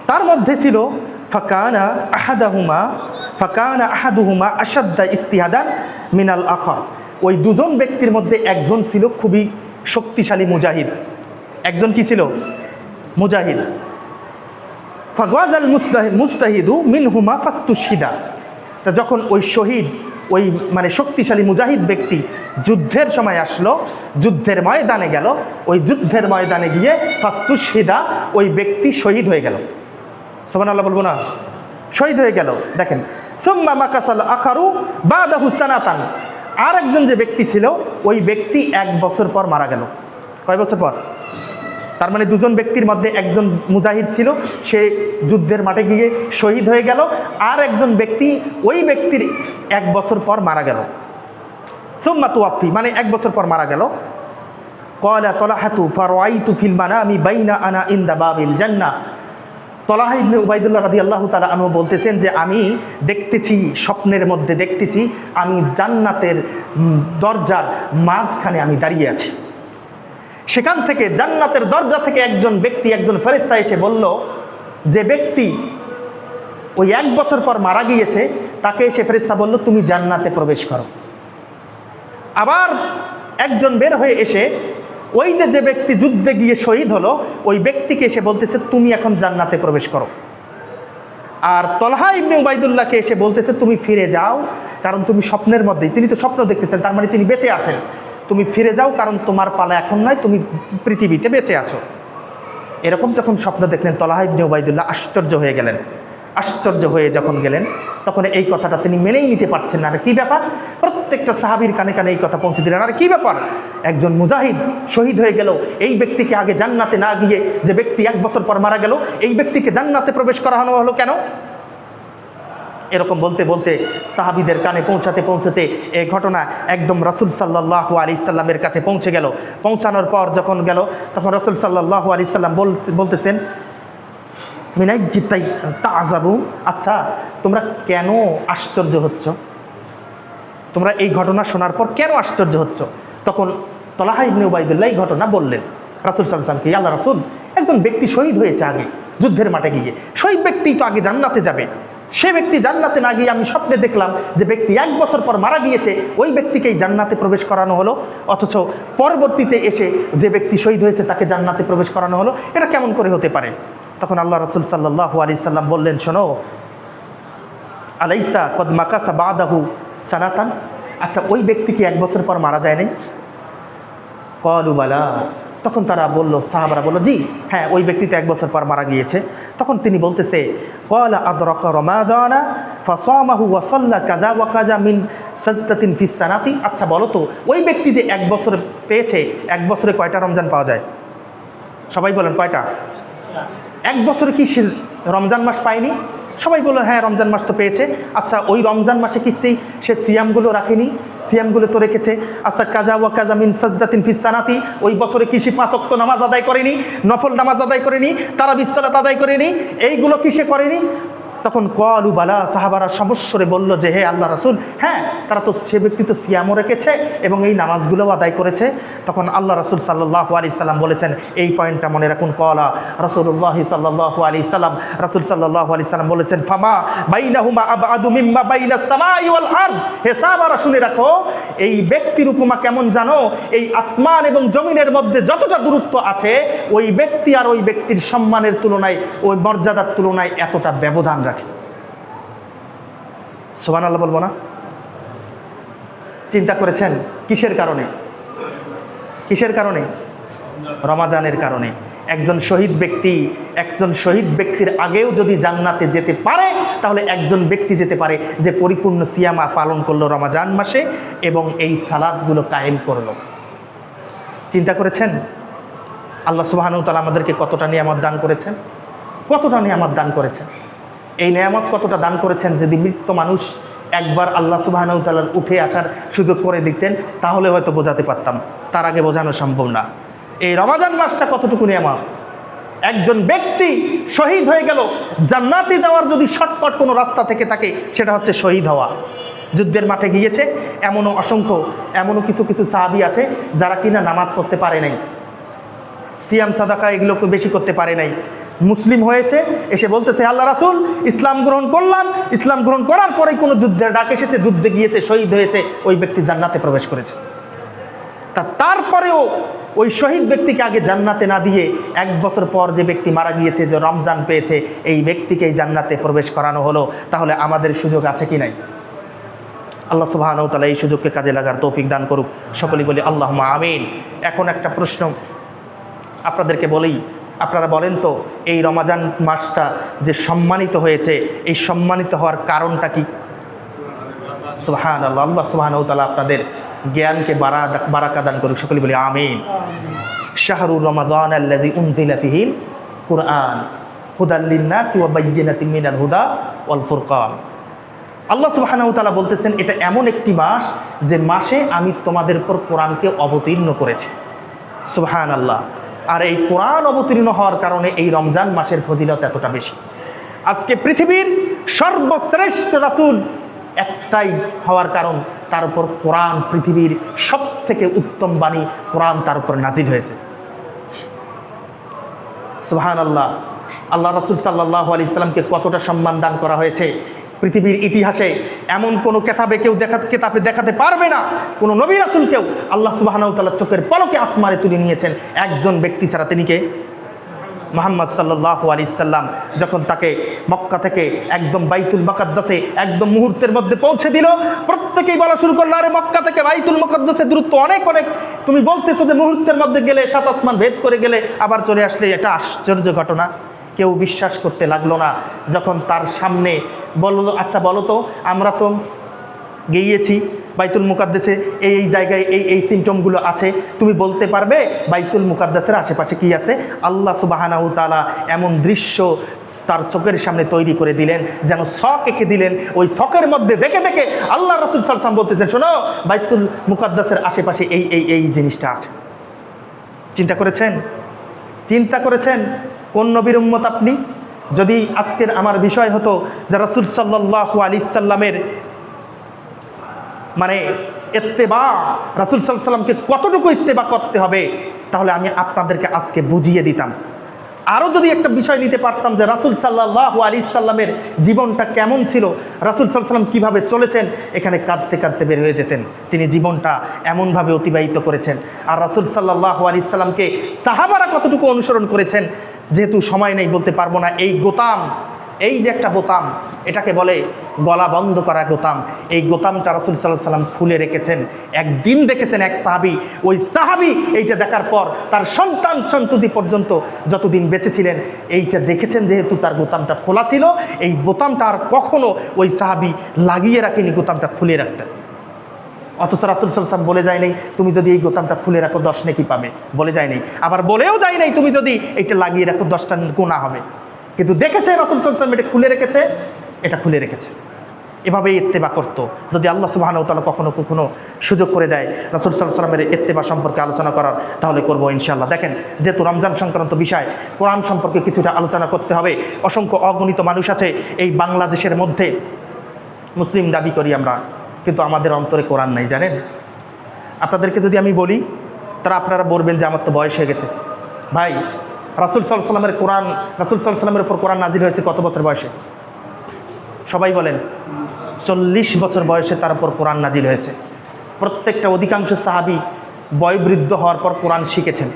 তার মধ্যে ছিল ফাকানা আহাদুহুমা আশাদ্দা ইস্তিহাদান মিনাল আখার, ওই দুজন ব্যক্তির মধ্যে একজন ছিল খুবই শক্তিশালী মুজাহিদ। একজন কি ছিল? মুজাহিদ। ফাগাজাল মুস্তাহিদু মিনহুমা ফাস্তুশহিদা, তা যখন ওই শহীদ, ওই মানে শক্তিশালী মুজাহিদ ব্যক্তি যুদ্ধের সময় আসলো, যুদ্ধের ময়দানে গেল, ওই যুদ্ধের ময়দানে গিয়ে ফাস্তুশহিদা, ওই ব্যক্তি শহীদ হয়ে গেল। সুবহানাল্লাহ বলবো না? শহীদ হয়ে গেল। দেখেন সুম্মা মাকাসাল আখারু বাদাহু সানাতান, আর একজন যে ব্যক্তি ছিল ওই ব্যক্তি 1 বছর পর মারা গেল। কয় বছর পর? তার মানে দুজন ব্যক্তির মধ্যে একজন মুজাহিদ ছিল, সে যুদ্ধের মাঠে গিয়ে শহীদ হয়ে গেল, আর একজন ব্যক্তি ওই ব্যক্তির 1 বছর পর মারা গেল। সুম্মা তুওয়াফি, মানে 1 বছর পর মারা গেল। ক্বালা তলহাতু ফারাআইতু ফিল মানামি বাইনা আনা ইনদা বাবিল জান্নাহ, তলহা ইবনে উবাইদুল্লাহ রাদিয়াল্লাহু তাআলা আনহু বলতেছেন যে আমি দেখতেছি, স্বপ্নের মধ্যে দেখতেছি আমি জান্নাতের দরজার মাঝখানে আমি দাঁড়িয়ে আছি। সেখান থেকে জান্নাতের দরজা থেকে একজন ব্যক্তি, একজন ফেরেশতা এসে বলল, যে ব্যক্তি ওই 1 বছর পর মারা গিয়েছে তাকে এসে ফেরেশতা বলল তুমি জান্নাতে প্রবেশ করো। আবার একজন বের হয়ে এসে ওই যে ব্যক্তি যুদ্ধে গিয়ে শহীদ হলো ওই ব্যক্তিকে এসে বলতেছে তুমি এখন জান্নাতে প্রবেশ করো। আর তলহা ইবনে উবাইদুল্লাহকে এসে বলতেছে তুমি ফিরে যাও, কারণ তুমি স্বপ্নের মধ্যেই, তিনি তো স্বপ্ন দেখতেছেন, তার মানে তিনি বেঁচে আছেন, তুমি ফিরে যাও কারণ তোমার পালা এখন নয়, তুমি পৃথিবীতে বেঁচে আছো। এরকম যখন স্বপ্ন দেখলেন তলহা ইবনে উবাইদুল্লাহ আশ্চর্য হয়ে গেলেন। আশ্চর্য হয়ে যখন গেলেন তখন এই কথাটা তিনি মেনেই নিতে পারছেন না। আর কী ব্যাপার? প্রত্যেকটা সাহাবীর কানে কানে এই কথা পৌঁছে দিলেন। আর কী ব্যাপার? একজন মুজাহিদ শহীদ হয়ে গেল, এই ব্যক্তিকে আগে জান্নাতে না গিয়ে যে ব্যক্তি 1 বছর পর মারা গেল এই ব্যক্তিকে জান্নাতে প্রবেশ করানো হলো কেন? এরকম বলতে বলতে সাহাবীদের কানে পৌঁছাতে পৌঁছাতে এই ঘটনা একদম রাসূল সাল্লাল্লাহু আলাইহি সাল্লামের কাছে পৌঁছে গেল। পৌঁছানোর পর যখন গেল তখন রাসূল সাল্লাল্লাহু আলাইহি সাল্লাম বলতেছেন মিনাইজিতাই তাযাবু, আচ্ছা তোমরা কেন আশ্চর্য হচ্ছ? তোমরা এই ঘটনা শোনার পর কেন আশ্চর্য হচ্ছ? তখন তলহা ইবনে উবাইদুল্লাহ এই ঘটনা বললেন রাসূল সাল্লাল্লাহু আলাইহি ওয়াসাল্লামকে, আল্লাহ রাসূল, একজন ব্যক্তি শহীদ হয়েছে আগে যুদ্ধের মাঠে গিয়ে, শহীদ ব্যক্তি তো আগে জান্নাতে যাবে, সে ব্যক্তি জান্নাতে না গিয়ে আমি স্বপ্নে দেখলাম যে ব্যক্তি 1 বছর পর মারা গিয়েছে ওই ব্যক্তিকেই জান্নাতে প্রবেশ করানো হলো, অথচ পরবর্তীতে এসে যে ব্যক্তি শহীদ হয়েছে তাকে জান্নাতে প্রবেশ করানো হলো, এটা কেমন করে হতে পারে? তখন আল্লাহ রাসূল সাল্লাল্লাহু আলাইহি সাল্লাম বললেন, শোনো, আলাইসা কদ মাকাসা বাদাহু সানাতান, আচ্ছা ওই ব্যক্তি কি 1 বছর পর মারা যায় নাই? ক্বালু বালা, তখন তারা বলল, সাহাবারা বলল জি হ্যাঁ ওই ব্যক্তি তো 1 বছর পর মারা গিয়েছে। তখন তিনি বলতেছে ক্বালা আদরাকা রমাদানা ফাসামাহু ওয়া সাল্লা কাযা ওয়া কাযা মিন সাজদাতিন ফিস সানাতি, আচ্ছা বলো তো ওই ব্যক্তি যে 1 বছর পেয়েছে, 1 বছরে কয়টা রমজান পাওয়া যায়? সবাই বলেন কয়টা? 1 বছরে কি সে রমজান মাস পায়নি? সবাই বললো হ্যাঁ রমজান মাস তো পেয়েছে। আচ্ছা ওই রমজান মাসে কি সে সিয়ামগুলো রাখেনি? সিয়ামগুলো তো রেখেছে। আচ্ছা কাজা ওয়া কাজা মিন সাজদাতিন ফিস সানাতি, ওই বছরে কি সে 5 ওয়াক্ত নামাজ আদায় করেনি, নফল নামাজ আদায় করেনি, তারাবির সালাত আদায় করেনি, এইগুলো কি সে করেনি? তখন কলু বালা, সাহাবারা সমস্বরে বলল যে হে আল্লাহ রাসূল, হ্যাঁ তারা তো, সে ব্যক্তি তো সিয়ামও রেখেছে এবং এই নামাজগুলোও আদায় করেছে। তখন আল্লাহ রাসূল সাল্লাল্লাহু আলাইহি সাল্লাম বলেছেন, এই পয়েন্টটা মনে রাখুন, কলা রাসূলুল্লাহ সাল্লাল্লাহু আলাইহি সাল্লাম, রাসূল সাল্লাল্লাহু আলাইহি সাল্লাম বলেছেন, ফামা বাইনাহুমা আবআদু মিম্মা বাইনাস সামাই ওয়াল আরদ। হে সাহাবারা শুনে রাখো, এই ব্যক্তির উপমা কেমন জানো, এই আসমান এবং জমিনের মধ্যে যতটা দূরত্ব আছে, ওই ব্যক্তি আর ওই ব্যক্তির সম্মানের তুলনায়, ওই মর্যাদার তুলনায় এতটা ব্যবধান রাখে। সুবহানাল্লাহ বলবো না? চিন্তা করেছেন কিসের কারণে? কিসের কারণে? রমাজানের কারণে। একজন শহীদ ব্যক্তির আগেও যদি জান্নাতে যেতে পারে, তাহলে একজন ব্যক্তি যেতে পারে যে পরিপূর্ণ সিয়ামা পালন করলো রমাজান মাসে এবং এই সালাতগুলো কায়েম করলো। চিন্তা করেছেন আল্লাহ সুবহানাহু ওয়া তাআলা আমাদেরকে কতটা নিয়ামত দান করেছেন, কতটা নিয়ামত দান করেছেন। এই নিয়ামত কতটা দান করেছেন, যদি মৃত মানুষ একবার আল্লাহ সুবহানাহু ওয়া তাআলার উঠে আসার সুযোগ করে দিতেন, তাহলে হয়তো বোঝাতে পারতাম, তার আগে বোঝানো সম্ভব না। এই রমাজান মাসটা কতটুকু নিয়ামত। একজন ব্যক্তি শহীদ হয়ে গেল, জান্নাতে যাওয়ার যদি শর্টকাট কোনো রাস্তা থেকে থাকে, সেটা হচ্ছে শহীদ হওয়া। যুদ্ধের মাঠে গিয়েছে, এমনও কিছু কিছু সাহাবী আছে যারা কিনা নামাজ পড়তে পারে নাই, সিয়াম সাদাকা এগুলোকে বেশি করতে পারে নাই, মুসলিম হয়েছে, এসে বলতেছে আল্লাহ রাসূল ইসলাম গ্রহণ করলাম, ইসলাম গ্রহণ করার পরেই কোনো যুদ্ধের ডাক এসেছে, যুদ্ধে গিয়েছে, শহীদ হয়েছে, ওই ব্যক্তি জান্নাতে প্রবেশ করেছে। তারপরেও ওই শহীদ ব্যক্তিকে আগে জান্নাতে না দিয়ে 1 বছর পর যে ব্যক্তি মারা গিয়েছে, যে রমজান পেয়েছে, এই ব্যক্তিকেই জান্নাতে প্রবেশ করানো হলো। তাহলে আমাদের সুযোগ আছে কি নাই? আল্লাহ সুবহানাহু ওয়া তাআলা এই সুযোগকে কাজে লাগার তৌফিক দান করুক। সকলেই বলি আল্লাহুম্মা আমিন। এখন একটা প্রশ্ন আপনাদেরকে বলি, আপনারা বলেন তো, এই রমাজান মাসটা যে সম্মানিত হয়েছে, এই সম্মানিত হওয়ার কারণটা কি? সুবহানাল্লাহ। আল্লাহ সুবহানাহু ওয়া তাআলা আপনাদের জ্ঞানকে বারাকা দান করুক। সকলেই বলি আমিন। শাহরুর রমাদান আল্লাযী উনজিলা ফীহিল কুরআন হুদাল লিন-নাসি ওয়া বায়্যিনাতিন মিনাল হুদা ওয়াল ফুরকান। আল্লাহ সুবহানাহু ওয়া তাআলা বলতেছেন, এটা এমন একটি মাস যে মাসে আমি তোমাদের উপর কোরআনকে অবতীর্ণ করেছি। সুবহানাল্লাহ। আর এই কোরআন অবতীর্ণ হওয়ার কারণে এই রমজান মাসের ফজিলত এতটা বেশি। আজকে পৃথিবীর সর্বশ্রেষ্ঠ রাসূল একটাই হওয়ার কারণ, তার উপর কোরআন, পৃথিবীর সবথেকে উত্তম বাণী কোরআন তার উপর নাজিল হয়েছে। সুবহানাল্লাহ। আল্লাহ রাসূল সাল্লাল্লাহু আলাইহি সাল্লামকে কতটা সম্মান দান করা হয়েছে। পৃথিবীর ইতিহাসে এমন কোনো কেতাবে দেখাতে পারবে না, কোনো নবী রাসূলকেও আল্লাহ সুবহানাহু ওয়া তাআলা চোখের পলকে আসমানে তুলে নিয়েছেন, একজন ব্যক্তি ছাড়া। তিনি কে? মুহাম্মদ সাল্লাল্লাহু আলাইহি সাল্লাম। যখন তাকে মক্কা থেকে একদম বাইতুল মুকাদ্দাসে একদম মুহূর্তের মধ্যে পৌঁছে দিল, প্রত্যেকেই বলা শুরু করলো, আরে মক্কা থেকে বাইতুল মুকাদ্দাসের দূরত্ব অনেক, তুমি বলতেছো যে মুহূর্তের মধ্যে গেলে, 7 আসমান ভেদ করে গেলে, আবার চলে আসলে, এটা আশ্চর্য ঘটনা। কেউ বিশ্বাস করতে লাগলো না। যখন তার সামনে বলল, আচ্ছা বলো তো, আমরা তো গিয়েছি বাইতুল মুকাদ্দাসে, এই জায়গায় এই সিমটমগুলো আছে, তুমি বলতে পারবে বাইতুল মুকাদ্দাসের আশেপাশে কি আছে? আল্লাহ সুবহানাহু ওয়া তাআলা এমন দৃশ্য তার চোখের সামনে তৈরি করে দিলেন, যেন ছক এঁকে দিলেন। ওই ছকের মধ্যে দেখে দেখে আল্লাহ রাসূল সাল্লাল্লাহু আলাইহি ওয়াসাল্লাম বলতেছেন, শোনো, বাইতুল মুকাদ্দাসের আশেপাশে এই জিনিসটা আছে। চিন্তা করেছেন কোন নবীর উম্মত আপনি? যদি আজকের আমার বিষয় হতো যে রাসূল সাল্লাল্লাহু আলাইহি সাল্লামের মানে ইত্তেবা, রাসূল সাল্লাল্লাহু আলাইহি সাল্লামকে কতটুকু ইত্তেবা করতে হবে, তাহলে আমি আপনাদেরকে আজকে বুঝিয়ে দিতাম। আরও যদি একটা বিষয় নিতে পারতাম যে রাসূল সাল্লাল্লাহু আলাইহি সাল্লামের জীবনটা কেমন ছিল, রাসূল সাল্লাল্লাহু আলাইহি সাল্লাম কীভাবে চলেছেন, এখানে কাঁদতে কাঁদতে বের হয়ে যেতেন। তিনি জীবনটা এমনভাবে অতিবাহিত করেছেন। আর রাসূল সাল্লাল্লাহু আলাইহি সাল্লামকে সাহাবারা কতটুকু অনুসরণ করেছেন, যেহেতু সময় নেই বলতে পারবো না। এই যে একটা বোতাম, এটাকে বলে গলা বন্ধ করা গোতাম, এই গোতামটা রাসূল সাল্লাল্লাহু আলাইহি সাল্লাম খুলে রেখেছেন। একদিন দেখেছেন এক সাহাবী, ওই সাহাবী এইটা দেখার পর তার সন্তান সন্ততি পর্যন্ত যতদিন বেঁচে ছিলেন, এইটা দেখেছেন যেহেতু তার গোতামটা খোলা ছিল, এই বোতামটা আর কখনো ওই সাহাবী লাগিয়ে রাখেনি, গোতামটা খুলে রাখতেন। অথচ রাসূল সাল্লাল্লাহু আলাইহি সাল্লাম বলে যায় নাই তুমি যদি এই গোতামটা খুলে রাখো 10 নেকি পাবে, বলে যায় নাই। আবার বলেও যায় নাই তুমি যদি এটা লাগিয়ে রাখো 10টা গুনাহ হবে। কিন্তু দেখেছে রাসূল সাল্লাল্লাহু আলাইহি সাল্লাম এটা খুলে রেখেছে। এভাবেই ইত্তেবা করতো। যদি আল্লাহ সুবহানাহু ওয়া তাআলা কখনো কখনো সুযোগ করে দেয় রাসূল সাল্লাল্লাহু আলাইহি ওয়াসাল্লামের ইত্তেবা সম্পর্কে আলোচনা করার, তাহলে করবো ইনশাআল্লাহ। দেখেন, যেহেতু রমজান সংক্রান্ত বিষয়, কোরআন সম্পর্কে কিছুটা আলোচনা করতে হবে। অসংখ্য অগণিত মানুষ আছে এই বাংলাদেশের মধ্যে, মুসলিম দাবি করি আমরা, কিন্তু আমাদের অন্তরে কোরআন নাই, জানেন? আপনাদেরকে যদি আমি বলি, আপনারা বলবেন যে আমার তো বয়স হয়ে গেছে। ভাই, রাসূল সাল্লাল্লাহু আলাইহি ওয়াসাল্লামের কোরআন, রাসূল সাল্লাল্লাহু আলাইহি ওয়াসাল্লামের উপর কোরআন নাজিল হয়েছে কত বছর বয়সে? সবাই বলেন। 40 বছর বয়সে তার উপর কোরআন নাজিল হয়েছে। প্রত্যেকটা অধিকাংশ সাহাবী বয়োবৃদ্ধ হওয়ার পর কোরআন শিখেছেন।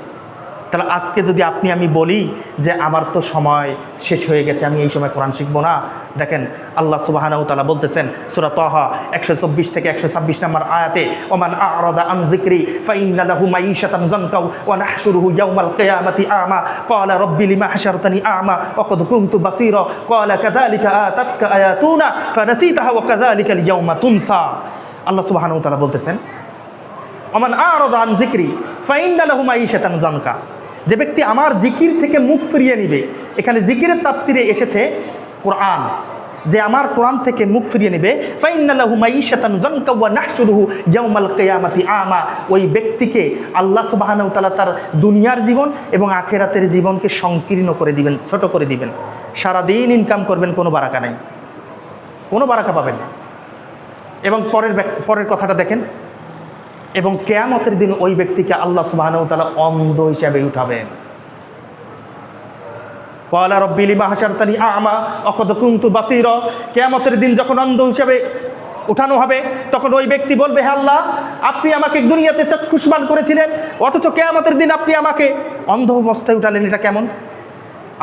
তাহলে আজকে যদি আমি বলি যে আমার তো সময় শেষ হয়ে গেছে, আমি এই সময় কোরআন শিখবো না, দেখেন আল্লাহ সুবহানাহু ওয়া তাআলা বলতেছেন সূরা তাহা 124 থেকে 126 নম্বর আয়াতে, ওমান আ'রাদা আন যিকরি ফাইন্না লাহু মাঈশাতান যানকা ওয়া নাহশুরুহু ইয়াওমাল কিয়ামাতি আ'মা ক্বালা রাব্বি লিমা হাশারতানি আ'মা ওয়া ক্বাদ কুনতু বাসীরা ক্বালা কাযালিকা আতাতকা আয়াতুনা ফানাসিতাহা ওয়া কাযালিকাল ইয়াওমা তুনসা। আল্লাহ সুবহানাহু ওয়া তাআলা বলতেছেন, ওমান আ'রাদা আন যিকরি ফাইন্না লাহু মাঈশাতান যানকা, যে ব্যক্তি আমার জিকির থেকে মুখ ফিরিয়ে নিবে। এখানে জিকিরের তাফসিরে এসেছে কোরআন, যে আমার কোরআন থেকে মুখ ফিরিয়ে নেবে, ফাইন্না লাহু মাঈশাতান যানকা ওয়া নাহশুরুহু ইয়াওমাল কিয়ামাতি আমা, ওই ব্যক্তিকে আল্লাহ সুবহানাহু ওয়া তাআলা তার দুনিয়ার জীবন এবং আখিরাতের জীবনকে সংকীর্ণ করে দিবেন, ছোট করে দিবেন। সারাদিন ইনকাম করবেন, কোনো বারাকা নাই, কোনো বারাকা পাবেন না। এবং পরের কথাটা দেখেন, এবং কিয়ামতের দিন ওই ব্যক্তিকে আল্লাহ সুবহানাহু ওয়া তাআলা অন্ধ হিসাবে উঠাবেন। ক্বালা রাব্বি লিমা হাশারতানি আ'মা ওয়া ক্বাদ কুনতু বাসীরা, কিয়ামতের দিন যখন অন্ধ হিসাবে উঠানো হবে, তখন ওই ব্যক্তি বলবে, হে আল্লাহ, আপনি আমাকে দুনিয়াতে চক্ষুষ্মান করেছিলেন, অথচ কিয়ামতের দিন আপনি আমাকে অন্ধ অবস্থায় উঠালেন, এটা কেমন?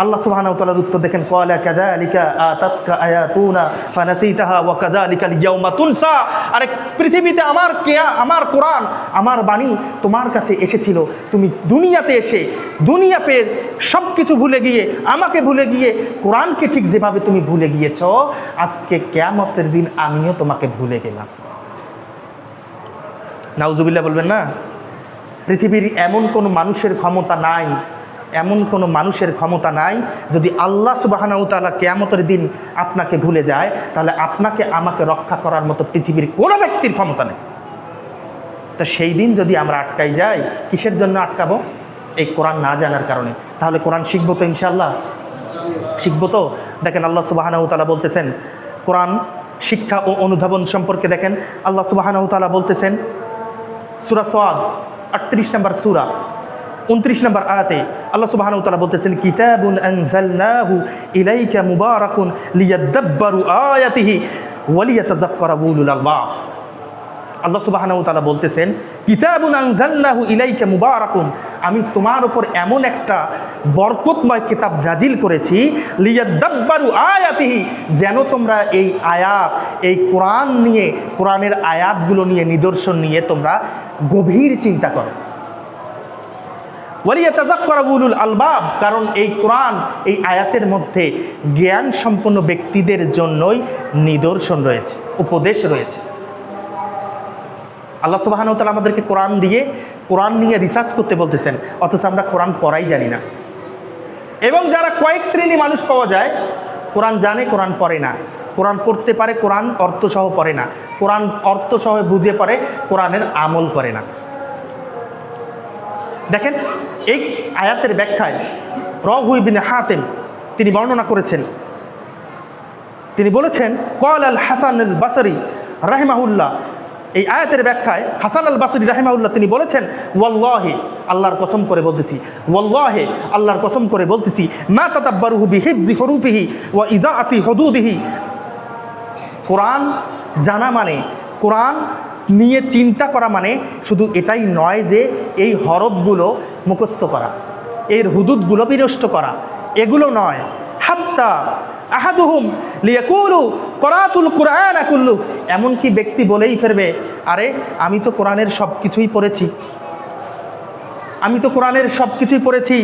আল্লাহ সুবহানাহু ওয়া তাআলার উত্তর দেখেন, ক্বালা কাযালিকা আতাতকা আয়াতুনা ফানাসিতাহা ওয়া কাযালিকাল ইয়াওমা তুনসা। আরে পৃথিবীতে আমার কোরআন, আমার বাণী তোমার কাছে এসেছিল, তুমি দুনিয়াতে এসে দুনিয়া পেয়ে সব কিছু ভুলে গিয়ে, আমাকে ভুলে গিয়ে, কোরআনকে ঠিক যেভাবে তুমি ভুলে গিয়েছ, আজকে কিয়ামতের দিন আমিও তোমাকে ভুলে গেলাম। নাউজুবিল্লাহ বলবেন না? পৃথিবীর এমন কোনো মানুষের ক্ষমতা নাই, এমন কোনো মানুষের ক্ষমতা নাই, যদি আল্লাহ সুবহানাহু ওয়া তাআলা কিয়ামতের দিন আপনাকে ভুলে যায়, তাহলে আপনাকে আমাকে রক্ষা করার মতো পৃথিবীর কোনো ব্যক্তির ক্ষমতা নেই। তো সেই দিন যদি আমরা আটকাই যাই, কিসের জন্য আটকাবো? এই কোরআন না জানার কারণে। তাহলে কোরআন শিখবো তো ইনশাআল্লাহ? শিখবো তো? দেখেন আল্লাহ সুবহানাহু ওয়া তাআলা বলতেছেন কোরআন শিক্ষা ও অনুধাবন সম্পর্কে। দেখেন আল্লাহ সুবহানাহু ওয়া তাআলা বলতেছেন সূরা সাদ 38 নম্বর সূরা 29 নম্বর আয়াতে আল্লাহ সুবহানাহু ওয়া তাআলা বলতেছেন, কিতাবুন আনজালনাহু ইলাইকা মুবারাকুন লিয়াদাব্বারু আয়াতিহি ওয়া লিয়াতাযাক্কারা উলুল আলবাব। আল্লাহ সুবহানাহু ওয়া তাআলা বলতেছেন, কিতাবুন আনজালনাহু ইলাইকা মুবারাকুন, আমি তোমার উপর এমন একটা বরকতময় কিতাব নাজিল করেছি, লিয়াদাব্বারু আয়াতিহি, যেন তোমরা এই আয়াত, এই কোরআন নিয়ে, কোরআনের আয়াতগুলো নিয়ে, নিদর্শন নিয়ে তোমরা গভীর চিন্তা করো। ওয়ালিয়াতাযাক্কারা উলুল আলবাব, কারণ এই কোরআন, এই আয়াতের মধ্যে জ্ঞান সম্পন্ন ব্যক্তিদের জন্যই নিদর্শন রয়েছে, উপদেশ রয়েছে। আল্লাহ সুবহানাহু ওয়া তাআলা আমাদেরকে কোরআন নিয়ে রিসার্চ করতে বলতেছেন, অথচ আমরা কোরআন পড়াই জানি না। এবং যারা কয়েক শ্রেণী মানুষ পাওয়া যায়, কোরআন জানে, কোরআন পড়ে না, কোরআন পড়তে পারে, কোরআন অর্থসহ পড়ে না, কোরআন অর্থসহ বুঝে পড়ে, কোরআনের আমল করে না। দেখেন এই আয়াতের ব্যাখ্যায় রাওহু ইবনে হাতিম তিনি বর্ণনা করেছেন, তিনি বলেছেন, ক্বাল আল হাসান আল বাসরি রাহিমাহুল্লাহ, এই আয়াতের ব্যাখ্যায় হাসান আল বাসরি রাহিমাহুল্লাহ তিনি বলেছেন, ওয়াল্লাহি, আল্লাহর কসম করে বলতেছি, ওয়াল্লাহি, আল্লাহর কসম করে বলতেছি, মা তাদাব্বারুহু বিহিফজি হুরুফিহি ওয়া ইজাআতি হুদুদিহি, কোরআন জানা মানে, কোরআন নিয়ে চিন্তা করা মানে শুধু এটাই নয় যে এই হরফগুলো মুখস্থ করা, এর হুদুদগুলো বিনষ্ট করা, এগুলো নয়। হাত্তা আহাদুহুম লিয়াকুলু করাতুল কুরআন কুল্লু, এমনকি ব্যক্তি বলেই ফেলবে, আরে আমি তো কোরআনের সব কিছুই পড়েছি, আমি তো কোরআনের সব কিছুই পড়েছি,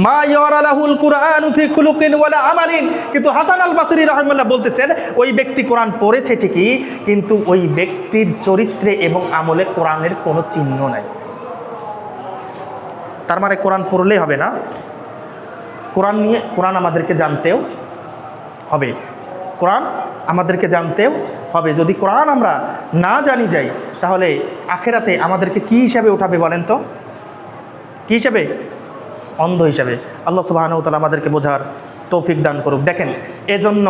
মা ইয়ারালাহুল কুরআনু ফি খুলুকিন ওয়ালা আমালিন। কিন্তু হাসান আল বাসরি রাহিমাহুল্লাহ বলতেছেন, ওই ব্যক্তি কোরআন পড়েছে ঠিকই, কিন্তু ওই ব্যক্তির চরিত্রে এবং আমলে কোরআনের কোনো চিহ্ন নাই। তার মানে কোরআন পড়লেই হবে না, কোরআন আমাদেরকে জানতেও হবে, কোরআন আমাদেরকে জানতেও হবে। যদি কোরআন আমরা না জানি যাই, তাহলে আখেরাতে আমাদেরকে কী হিসাবে উঠাবে বলেন তো? কী হিসাবে? অন্ধ হিসাবে। আল্লাহ সুবহানাহু ওয়া তাআলা আমাদেরকে বোঝার তৌফিক দান করুক। দেখেন, এজন্য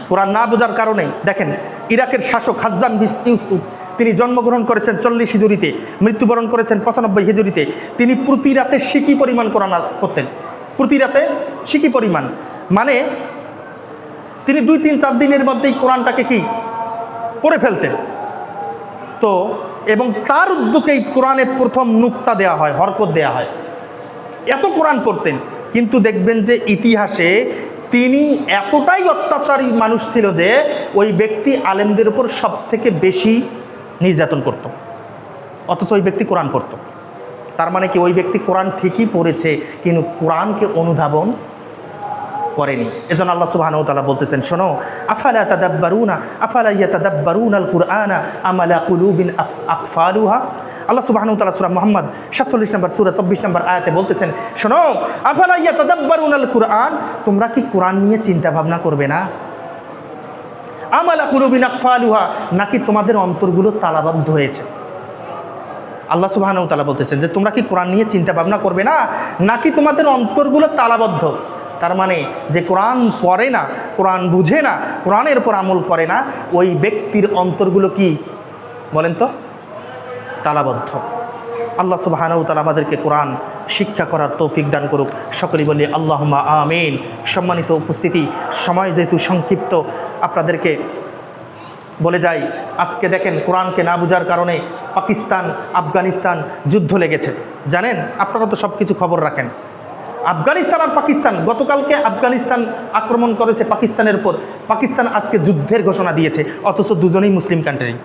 কোরআন না বোঝার কারণেই দেখেন ইরাকের শাসক হাজ্জান বিন ইউসুফ, তিনি জন্মগ্রহণ করেছেন 40 হিজরিতে, মৃত্যুবরণ করেছেন 95 হিজরিতে। তিনি প্রতি রাতে সিকি পরিমাণ কোরআন পড়তেন, প্রতি রাতে সিকি পরিমাণ, মানে তিনি 2-3-4 দিনের মধ্যেই কোরআনটাকে কি পড়ে ফেলতেন। তো এবং তার উদ্যোগেই কোরআনে প্রথম নুক্তা দেওয়া হয়, হরকত দেওয়া হয়, এত কোরআন পড়তেন। কিন্তু দেখবেন যে ইতিহাসে তিনি এতটাই অত্যাচারী মানুষ ছিল যে ওই ব্যক্তি আলেমদের উপর সব থেকে বেশি নির্যাতন করত, অথচ ওই ব্যক্তি কোরআন পড়ত। তার মানে কি ওই ব্যক্তি কোরআন ঠিকই পড়েছে, কিন্তু কোরআনকে অনুধাবন করেনি। এজন্য আল্লাহ সুবহানাহু ওয়া তাআলা বলতেছেন, শোনো, আফালা ইয়াতাদাব্বারুনাল কুরআনা আম আলা কুলুবিন আকফালুহা। আল্লাহ সুবহানাহু ওয়া তাআলা সূরা মুহাম্মদ 47 নম্বর সূরা 24 নম্বর আয়াতে বলতেছেন, শোনো, আফালা ইয়াতাদাব্বারুনাল কুরআন, তোমরা কি কোরআন নিয়ে চিন্তা ভাবনা করবে না? আম আলা কুলুবিন আকফালুহা, নাকি তোমাদের অন্তরগুলো তালাবদ্ধ হয়েছে? আল্লাহ সুবহানাহু ওয়া তাআলা বলতেছেন যে তোমরা কি কোরআন নিয়ে চিন্তা ভাবনা করবে না, নাকি তোমাদের অন্তরগুলো তালাবদ্ধ? তার মানে যে কোরআন পড়ে না, কোরআন বুঝে না, কোরআনের উপর আমল করে না, ওই ব্যক্তির অন্তরগুলো কি বলেন তো? তালাবদ্ধ। আল্লাহ সুবহানাহু ওয়া তাআলা আমাদেরকে কোরআন শিক্ষা করার তৌফিক দান করুক। সকলেই বলি আল্লাহুম্মা আমিন। সম্মানিত উপস্থিতি, সময় যেহেতু সংক্ষিপ্ত, আপনাদেরকে বলে যাই, আজকে দেখেন কোরআনকে না বোঝার কারণে পাকিস্তান আফগানিস্তান যুদ্ধ লেগেছে। জানেন, আপনারা তো সব কিছু খবর রাখেন। আফগানিস্তান আর পাকিস্তান, গতকালকে আফগানিস্তান আক্রমণ করেছে পাকিস্তানের উপর, পাকিস্তান আজকে যুদ্ধের ঘোষণা দিয়েছে, অথচ দুজনেই মুসলিম কান্ট্রি।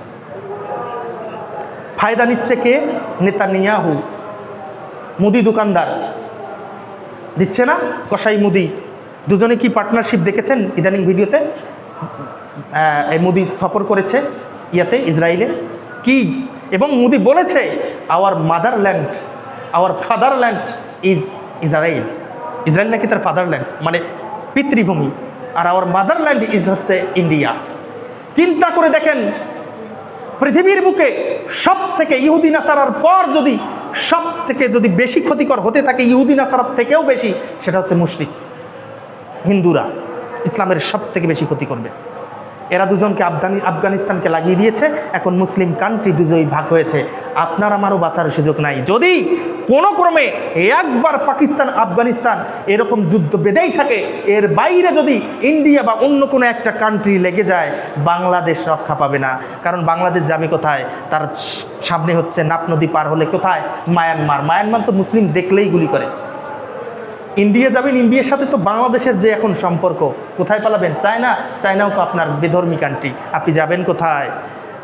ফায়দা নিচ্ছে কে? নেতানিয়াহু, মুদি দোকানদার দিচ্ছে না, কসাই মুদি, দুজনে কি পার্টনারশিপ দেখেছেন ইদানিং ভিডিওতে? এই মুদি সফর করেছে ইয়াতে, ইসরায়েলে কি, এবং মুদি বলেছে our motherland, our fatherland is Israel. Israel নাকি তার ফাদারল্যান্ড, মানে পিতৃভূমি, আর আওয়ার মাদারল্যান্ড ইজ হচ্ছে ইন্ডিয়া। চিন্তা করে দেখেন, পৃথিবীর বুকে সব থেকে ইহুদি নাসারার পর যদি বেশি ক্ষতিকর হতে থাকে, ইহুদি নাসারার থেকেও বেশি, সেটা হচ্ছে মুশরিক হিন্দুরা। ইসলামের সব থেকে বেশি ক্ষতি করবে। এরা দুজনকে আফগানিস্তানকে লাগিয়ে দিয়েছে, এখন মুসলিম কান্ট্রি দুজনই ভাগ হয়েছে। আপনার আমারও বাঁচার সুযোগ নাই। যদি কোনো ক্রমে একবার পাকিস্তান আফগানিস্তান এরকম যুদ্ধ বেঁধেই থাকে, এর বাইরে যদি ইন্ডিয়া বা অন্য কোনো একটা কান্ট্রি লেগে যায়, বাংলাদেশ রক্ষা পাবে না। কারণ বাংলাদেশ যাবে কোথায়? তার সামনে হচ্ছে নাপ নদী পার হলে কোথায়? মায়ানমার। মায়ানমার তো মুসলিম দেখলেই গুলি করে। ইন্ডিয়া যাবেন, ইন্ডিয়ার সাথে তো বাংলাদেশের যে এখন সম্পর্ক, কোথায় পালাবেন? চায়না, চায়নাও তো আপনার বেধর্মী কান্ট্রি, আপনি যাবেন কোথায়?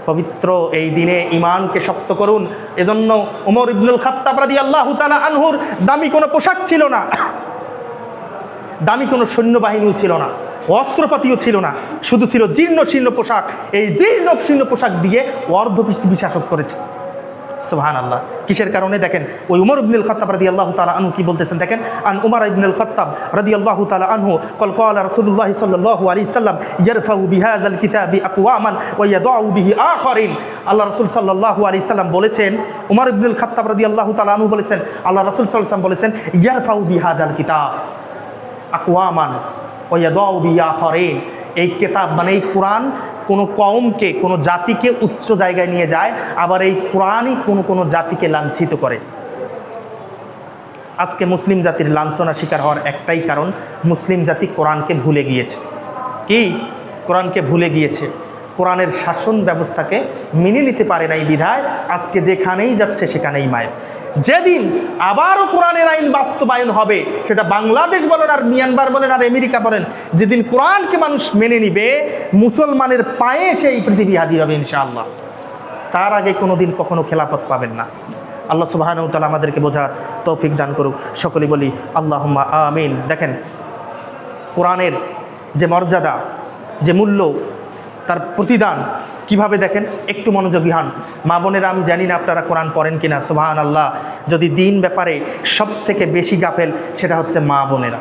পবিত্র এই দিনে ইমানকে শক্ত করুন। এজন্য ওমর ইবনুল খাত্তাব রাদিয়াল্লাহু তাআলা আনহুর দামি কোনো পোশাক ছিল না, দামি কোনো সৈন্যবাহিনীও ছিল না, অস্ত্রপাতিও ছিল না, শুধু ছিল জীর্ণ শীর্ণ পোশাক। এই জীর্ণ শীর্ণ পোশাক দিয়ে অর্ধপৃথিবী শাসক করেছে। সুবহানাল্লাহ। কিসের কারণে? দেখেন ওই উমর ইবনুল খাত্তাব রাদিয়াল্লাহু তাআলা আনহু কি বলতেছেন দেখেন, আন উমর ইবনুল খাত্তাব রাদিয়াল্লাহু তাআলা আনহু ক্বালা রাসূলুল্লাহ সাল্লাল্লাহু আলাইহি সাল্লাম ইয়ারফাউ বিহাযাল কিতাবি আকওয়ামান ওয়া ইয়াদউ বিহি আখারিন। আল্লাহ রাসূল সাল্লাল্লাহু আলাইহি সাল্লাম বলেছেন, উমর ইবনুল খাত্তাব রাদিয়াল্লাহু তাআলা আনহু বলেছেন, আল্লাহ রাসূল সাল্লাল্লাহু আলাইহি সাল্লাম বলেছেন, ইয়ারফাউ বিহাযাল কিতাব আকওয়ামান ওয়া ইয়াদউ বিহি আখারিন। এই কিতাব মানে এই কোরআন কোনো কওমকে, কোনো জাতিকে উচ্চ জায়গায় নিয়ে যায়, আবার এই কোরআনই কোনো জাতিকে লাঞ্ছিত করে। আজকে মুসলিম জাতির লাঞ্ছনা শিকার হওয়ার একটাই কারণ, মুসলিম জাতি কোরআনকে ভুলে গিয়েছে। কি? কোরআনকে ভুলে গিয়েছে, কোরআনের শাসন ব্যবস্থাকে মেনে নিতে পারে নাই বিধায় আজকে যেখানেই যাচ্ছে সেখানেই মায়ের। যেদিন আবারও কোরআনের আইন বাস্তবায়ন হবে, সেটা বাংলাদেশ বলেন আর মিয়ানমার বলেন আর আমেরিকা বলেন, যেদিন কোরআনকে মানুষ মেনে নিবে, মুসলমানের পায়ে সেই পৃথিবী হাজির হবে ইনশাআল্লাহ। তার আগে কোনোদিন কখনো খেলাফত পাবেন না। আল্লাহ সুবহানাহু ওয়া তাআলা আমাদেরকে বোঝার তৌফিক দান করুক। সকলেই বলি আল্লাহুম্মা আমিন। দেখেন কোরআনের যে মর্যাদা, যে মূল্য, তার প্রতিদান কিভাবে দেখেন, একটু মনোযোগী হন। মা বোনেরা, আমি জানি না আপনারা কোরআন পড়েন কিনা, সুবহানাল্লাহ। যদি দিন ব্যাপারে সব থেকে বেশি গাফেল, সেটা হচ্ছে মা বোনেরা,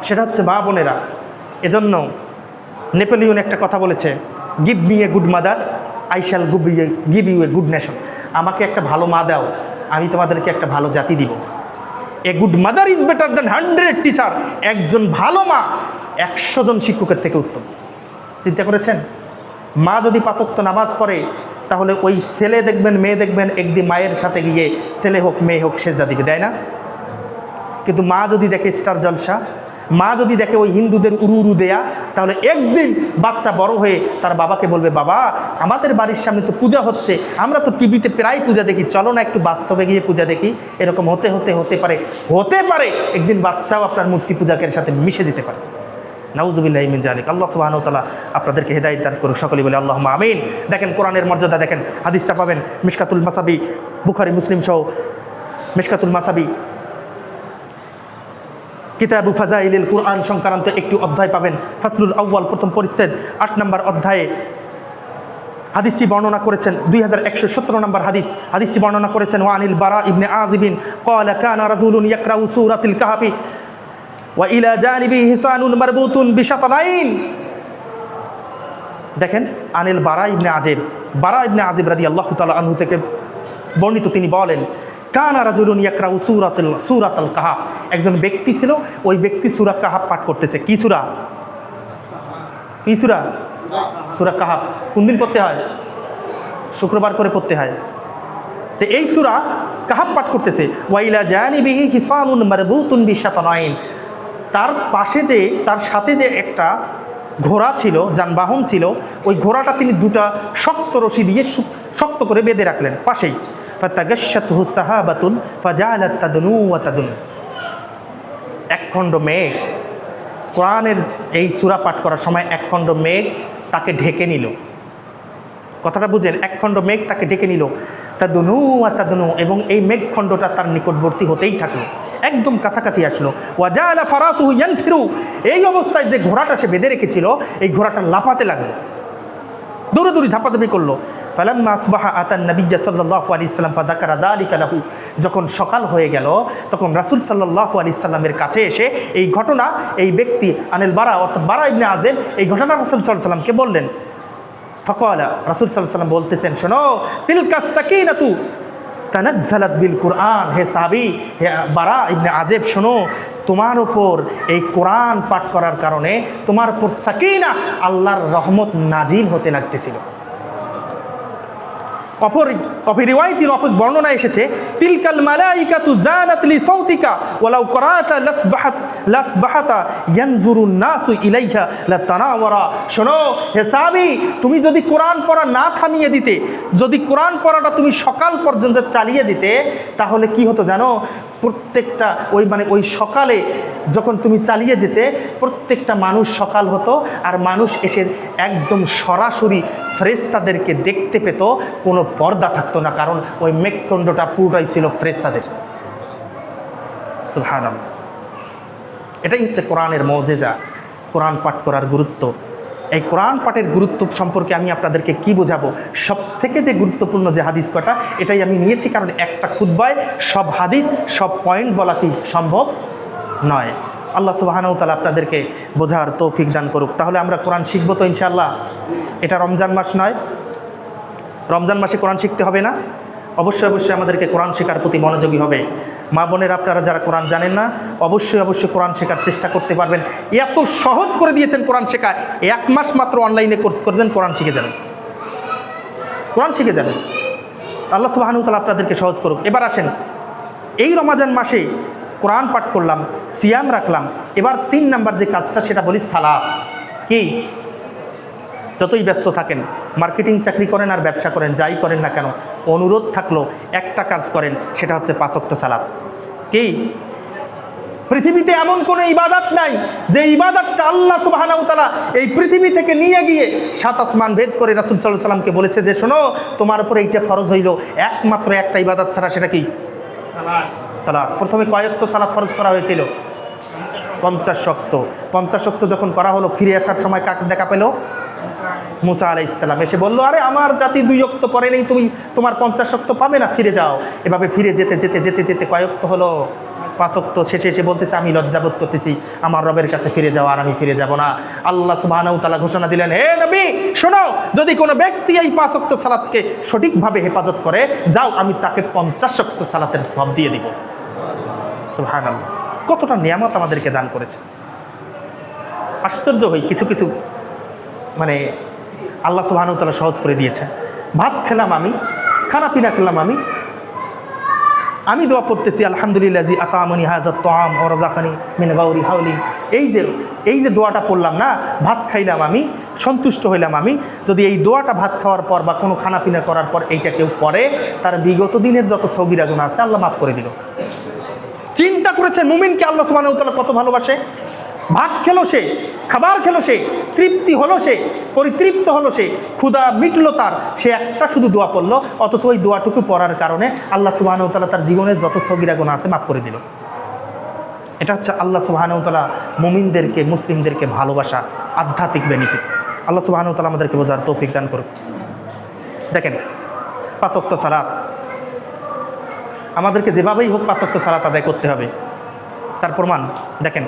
সেটা হচ্ছে মা বোনেরা। এজন্য নেপোলিয়ন একটা কথা বলেছে, give me a good mother, I shall give you a good nation. আমাকে একটা ভালো মা দাও, আমি তোমাদেরকে একটা ভালো জাতি দিব। এ good mother is better than 100 teacher. একজন ভালো মা 100 জন শিক্ষকের থেকে উত্তম। চিন্তা করেছেন? মা যদি 5 ওয়াক্ত নামাজ পড়ে, তাহলে ওই ছেলে দেখবেন, মেয়ে দেখবেন, একদিন মায়ের সাথে গিয়ে ছেলে হোক মেয়ে হোক সেজদা দিবে, দেয় না? কিন্তু মা যদি দেখে স্টার জলসা, মা যদি দেখে ওই হিন্দুদের উরু দেয়া, তাহলে একদিন বাচ্চা বড় হয়ে তার বাবাকে বলবে, বাবা আমাদের বাড়ির সামনে তো পূজা হচ্ছে, আমরা তো টিভিতে প্রায় পূজা দেখি, চলো না একটু বাস্তবে গিয়ে পূজা দেখি। এরকম হতে পারে একদিন বাচ্চাও আপনার মূর্তি পূজাকের সাথে মিশে দিতে পারে। নাউজুবিল্লাহি মিন যালিক। আল্লাহ সুবহানাহু ওয়া তাআলা আপনাদেরকে হেদায়েত দান করুক, সকলেই বলে আল্লাহুম্মা আমিন। দেখেন কোরআনের মর্যাদা দেখেন, হাদিসটা পাবেন মিশকাতুল মাসাবি, বুখারী মুসলিম সহ মিশকাতুল মাসাবি কিতাবু ফাজাইলিল কুরআন সংক্রান্ত একটি অধ্যায় পাবেন, ফাসলুল আউয়াল, প্রথম পরিচ্ছেদ 8 নম্বর অধ্যায়ে হাদিসটি বর্ণনা করেছেন 2117 নম্বর হাদিসটি বর্ণনা করেছেন ওয়ানিল বারা ইবনে আযিবিন ক্বালা কানা রাজুলুন ইয়াকরাউ সূরাতিল কাহফি ওয়া ইলা জানিবিহি হিসানুন মারবুতুন বিশাতানাইন। দেখেন, আনিল বারা ইবনে আযিব রাদিয়াল্লাহু তাআলা আনহু থেকে বর্ণিত, তিনি বলেন, কানা রাজুলুন ইয়াকরাউ সূরাতাল কাহফ। একজন ব্যক্তি ছিল, ওই ব্যক্তি সূরা কাহফ পাঠ করতেছে। কি সূরা? সূরা কাহফ। কোন দিন পড়তে হয়? শুক্রবার করে পড়তে হয়। তো এই সূরা কাহফ পাঠ করতেছে। ওয়াইলা জানিবিহি হিসানুন মারবুতুন বিশাতানাইন। তার পাশে তার সাথে যে একটা ঘোড়া ছিল, যানবাহন ছিল, ওই ঘোড়াটা তিনি 2টা শক্ত রশি দিয়ে শক্ত করে বেঁধে রাখলেন পাশেই। ফাতাগাশশাতহু সাহাবাতুন ফাজালাত তাদনু ওয়া তাদনু। একখণ্ড মেঘ, কোরআনের এই সূরা পাঠ করার সময় একখণ্ড মেঘ তাকে ঢেকে নিল। কথাটা বুঝেন, একখণ্ড মেঘ তাকে ঢেকে নিল। তাদনু ওয়া তাদনু, এবং এই মেঘখণ্ডটা তার নিকটবর্তী হতেই থাকলো, একদম কাছাকাছি আসলো। ওয়াজালা ফারাসুহু ইয়ানফিরু। এই অবস্থায় যে ঘোড়াটা সে বেঁধে রেখেছিল, এই ঘোড়াটা লাফাতে লাগলো, দৌড়ে ধাপাধাপি করলো। ফালাম্মা আসবাহা আতান নবিয়্য সাল্লাল্লাহু আলাইহি ওয়াসাল্লাম ফাযাকারা যালিকা লাহু। যখন সকাল হয়ে গেল, তখন রাসূল সাল্লাল্লাহু আলাইহি ওয়াসাল্লামের কাছে এসে এই ঘটনা, এই ব্যক্তি আনিল বারা অর্থাৎ বারা ইবনে আযিব এই ঘটনা রাসূল সাল্লাল্লাহু আলাইহি ওয়াসাল্লামকে বললেন। ফাকালা, রাসূল সাল্লাল্লাহু আলাইহি ওয়াসাল্লাম বলতেছেন, শোনো, তিলকাস সাকিনাতু তানাজ্জালাত বিল কুরআন। হে সাহাবী, হে বারা ইবনে আযিব, শোনো, তোমার উপর এই কোরআন পাঠ করার কারণে তোমার উপর সাকিনা, আল্লাহর রহমত নাজিল হতে লাগতেছিল। অপর বর্ণনা এসেছে, তিলকাল মালাইকাতু জানাত লি সাউতিকা ওয়ালাউ করাতা লাসবাহাতা ইয়ানজুরুন নাসু ইলাইহা লাতানাওয়ারা। শোনো হে সাহাবী, তুমি যদি কোরআন পড়া না থামিয়ে দিতে, যদি কোরআন পড়াটা তুমি সকাল পর্যন্ত চালিয়ে দিতে, তাহলে কি হতো জানো? প্রত্যেকটা ওই সকালে যখন তুমি চালিয়ে যেতে, প্রত্যেকটা মানুষ সকাল হতো, আর মানুষ এসে একদম সরাসরি ফেরেশতাদেরকে দেখতে পেত, কোনো পর্দা থাকতো না, কারণ ওই মেঘখণ্ডটা পুরোটাই ছিল ফেরেশতাদের। সুবহানাল্লাহ। এটাই হচ্ছে কোরআনের মুজিজা, কোরআন পাঠ করার গুরুত্ব। এই কোরআন পাঠের গুরুত্ব সম্পর্কে আমি আপনাদেরকে কি বোঝাবো? সব থেকে যে গুরুত্বপূর্ণ যে হাদিস কটা, এটাই আমি নিয়েছি, কারণ একটা খুতবায় সব হাদিস, সব পয়েন্ট বলা কি সম্ভব নয়। আল্লাহ সুবহানাহু ওয়া তাআলা আপনাদেরকে বোঝার তৌফিক দান করুক। তাহলে আমরা কোরআন শিখবো তো ইনশাআল্লাহ? এটা রমজান মাস নয়? রমজান মাসে কোরআন শিখতে হবে না? অবশ্যই আমাদেরকে কোরআন শেখার প্রতি মনোযোগী হবে। মা বোনের আপনারা যারা কোরআন জানেন না, অবশ্যই কোরআন শেখার চেষ্টা করতে পারবেন। এত সহজ করে দিয়েছেন কোরআন শেখা। 1 মাস মাত্র অনলাইনে কোর্স করবেন, কোরআন শিখে যাবেন। আল্লাহ সুবহানাহু ওয়া তাআলা আপনাদেরকে সহজ করুক। এবার আসেন, এই রমজান মাসে কোরআন পাঠ করলাম, সিয়াম রাখলাম, এবার 3 নাম্বার যে কাজটা সেটা বলি সালাত। কি? যতই ব্যস্ত থাকেন, মার্কেটিং চাকরি করেন আর ব্যবসা করেন, যাই করেন না কেন, অনুরোধ থাকলো একটা কাজ করেন, সেটা হচ্ছে 5 ওয়াক্ত সালাত। কি? পৃথিবীতে এমন কোনো ইবাদত নাই যে ইবাদতটা আল্লাহ সুবহানাহু ওয়া তাআলা এই পৃথিবী থেকে নিয়ে গিয়ে 7 আসমান ভেদ করে রাসূল সাল্লাল্লাহু আলাইহি ওয়াসাল্লামকে বলেছে যে শোনো, তোমার উপরে এইটা ফরজ হইল, একমাত্র একটা ইবাদত ছাড়া, সেটা কি? সালাত। প্রথমে কয় ওয়াক্ত সালাত ফরজ করা হয়েছিল? 50 ওয়াক্ত। 50 ওয়াক্ত যখন করা হলো, ফিরে আসার সময় কাকে দেখা পেল? মুসা আলাইহিস সালাম এসে বলল, আরে আমার জাতি 2 ওয়াক্ত পরে নেই, তোমার 50 ওয়াক্ত পাবে না, ফিরে যাও। এভাবে ফিরে যেতে কয় ওয়াক্ত হলো? 5 ওয়াক্ত শেষে এসে বলতেছে আমি লজ্জাবোধ করতেছি আমার রবের কাছে ফিরে যাওয়া, আর আমি ফিরে যাব না। আল্লাহ সুবহানাহু ওয়া তাআলা ঘোষণা দিলেন, হে নবী শোনো, যদি কোনো ব্যক্তি এই 5 ওয়াক্ত সালাতকে সঠিকভাবে হেফাজত করে, যাও আমি তাকে 50 ওয়াক্ত সালাতের সওয়াব দিয়ে দিব। সুবহানাল্লাহ, কতটা নিয়ামত আমাদেরকে দান করেছে। আশ্চর্য হই, কিছু কিছু মানে আল্লাহ সুবহানাহু ওয়া তাআলা সহজ করে দিয়েছেন। ভাত খেলাম আমি, খানা পিনা খেলাম আমি দোয়া পড়তেছি আলহামদুলিল্লাহি আতামানি হাযা তাআম ওয়া রাযাকানি মিন গায়রি হাওলি। এই যে দোয়াটা পড়লাম না, ভাত খাইলাম আমি, সন্তুষ্ট হইলাম আমি, যদি এই দোয়াটা ভাত খাওয়ার পর বা কোনো খানা পিনা করার পর এইটা কেউ পড়ে, তার বিগত দিনের যত সগীরা গুনাহ আছে আল্লাহ মাফ করে দিল। চিন্তা করেছেন মুমিনকে আল্লাহ সুবহানাহু ওয়া তাআলা কত ভালোবাসে। ভাত খেলো সে, খাবার খেলো সে, তৃপ্তি হলো সে, পরিতৃপ্ত হলো সে, ক্ষুধা মিটলো তার, সে একটা শুধু দোয়া পড়লো, অথচ ওই দোয়াটুকু পড়ার কারণে আল্লাহ সুবহানাহু ওয়া তাআলা তার জীবনের যত সগীরা গুনাহ আছে মাফ করে দিল। এটা হচ্ছে আল্লাহ সুবহানাহু ওয়া তাআলা মুমিনদেরকে, মুসলিমদেরকে ভালোবাসা, আধ্যাত্মিক বেনিফিট। আল্লাহ সুবহানাহু ওয়া তাআলা আমাদেরকে বোঝার তৌফিক দান করুক। দেখেন 5 ওয়াক্ত সালাত আমাদেরকে যেভাবেই হোক 5 ওয়াক্ত সালাত আদায় করতে হবে। তার প্রমাণ দেখেন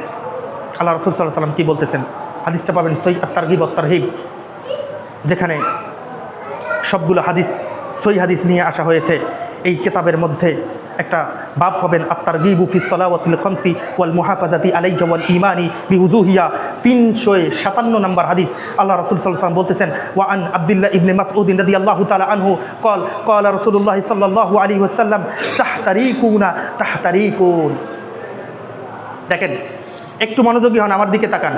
আল্লাহ রাসূল সাল্লাল্লাহু আলাইহি ওয়াসাল্লাম কী বলতেছেন, হাদিসটা পাবেন সহিহ আত-তারগিব ওয়াত-তারহিব, যেখানে সবগুলো হাদিস সহিহ হাদিস নিয়ে আসা হয়েছে। এই কিতাবের মধ্যে একটা বাব পাবেন আত-তারগিবু ফিস সালাওয়াতিল খামসি ওয়াল মুহাফাজাতি আলাইহা ওয়াল ঈমানি বিউজুহিয়া, 357 নম্বর হাদিস। আল্লাহ রাসূল সাল্লাল্লাহু আলাইহি ওয়াসাল্লাম বলতেছেন, ওয়া আন আব্দুল্লাহ ইবনে মাসউদ রাদিয়াল্লাহু তাআলা আনহু ক্বালা রাসূলুল্লাহ সাল্লাল্লাহু আলাইহি ওয়াসাল্লাম তাহতারিকুন। দেখেন একটু মনোযোগী হন, আমার দিকে তাকান।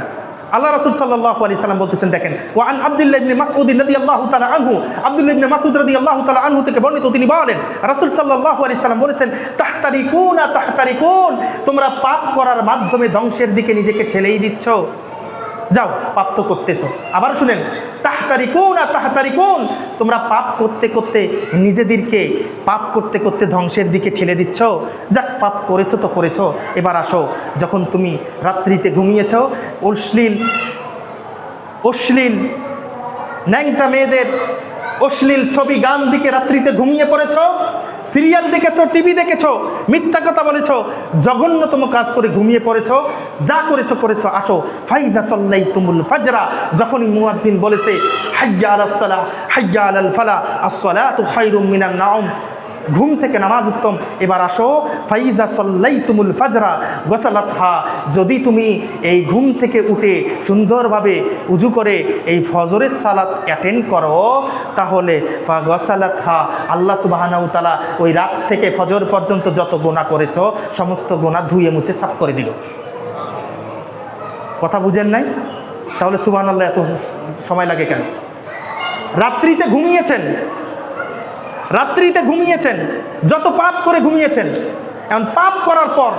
আল্লাহ রাসূল সাল্লাল্লাহু আলাইহি ওয়াসাল্লাম বলতেছেন, দেখেন, ওয়া আন আব্দুল্লাহ ইবনে মাসউদ রাদিয়াল্লাহু তাআলা আনহু, আব্দুল্লাহ ইবনে মাসউদ রাদিয়াল্লাহু তাআলা আনহু থেকে বর্ণিত, তিনি বলেন রাসূল সাল্লাল্লাহু আলাইহি ওয়াসাল্লাম বলেছেন, তাহতারিকুন, তোমরা পাপ করার মাধ্যমে ধ্বংসের দিকে নিজেকে ঠেলেই দিচ্ছ। যাও, পাপ তো করতেছো। আবার শুনেন, তাহতারিকুন, তোমরা পাপ করতে করতে নিজেদেরকে পাপ করতে করতে ধ্বংসের দিকে ঠেলে দিচ্ছ। যাক, পাপ করেছো তো করেছো, এবার আসো, যখন তুমি রাত্রিতে ঘুমিয়েছ, অশ্লীল ন্যাংটা মেয়েদের অশ্লীল ছবি গান দিকে রাত্রিতে ঘুমিয়ে পড়েছ, সিরিয়াল দেখেছো, টিভি দেখেছো, মিথ্যা কথা বলেছো, জঘন্যতম কাজ করে ঘুমিয়ে পড়েছো, যা করেছো, আসো, ফাইজা সাল্লাইতুমুল ফাজরা, যখনই মুয়াজ্জিন বলেছে হাইয়া আলাস সালাহ হাইয়া আলাল ফালাহ আস-সালাতু খায়রুম মিনান নাওম, ঘুম থেকে নামাজ উত্তম, এবার আসো, ফাইজা সাল্লাইতুমুল ফাজরা গসালাতহা, যদি তুমি এই ঘুম থেকে উঠে সুন্দরভাবে উজু করে এই ফজরের সালাত অ্যাটেন্ড করো, তাহলে গসালাতহা, আল্লাহ সুবহানাহু ওয়া তাআলা ওই রাত থেকে ফজর পর্যন্ত যত গুনাহ করেছো সমস্ত গুনাহ ধুয়ে মুছে সাফ করে দিল। কথা বুঝেন নাই? তাহলে সুবহানাল্লাহ এত সময় লাগে কেন? রাত্রিতে ঘুমিয়েছেন, যত পাপ করে ঘুমিয়েছেন, এখন পাপ করার পর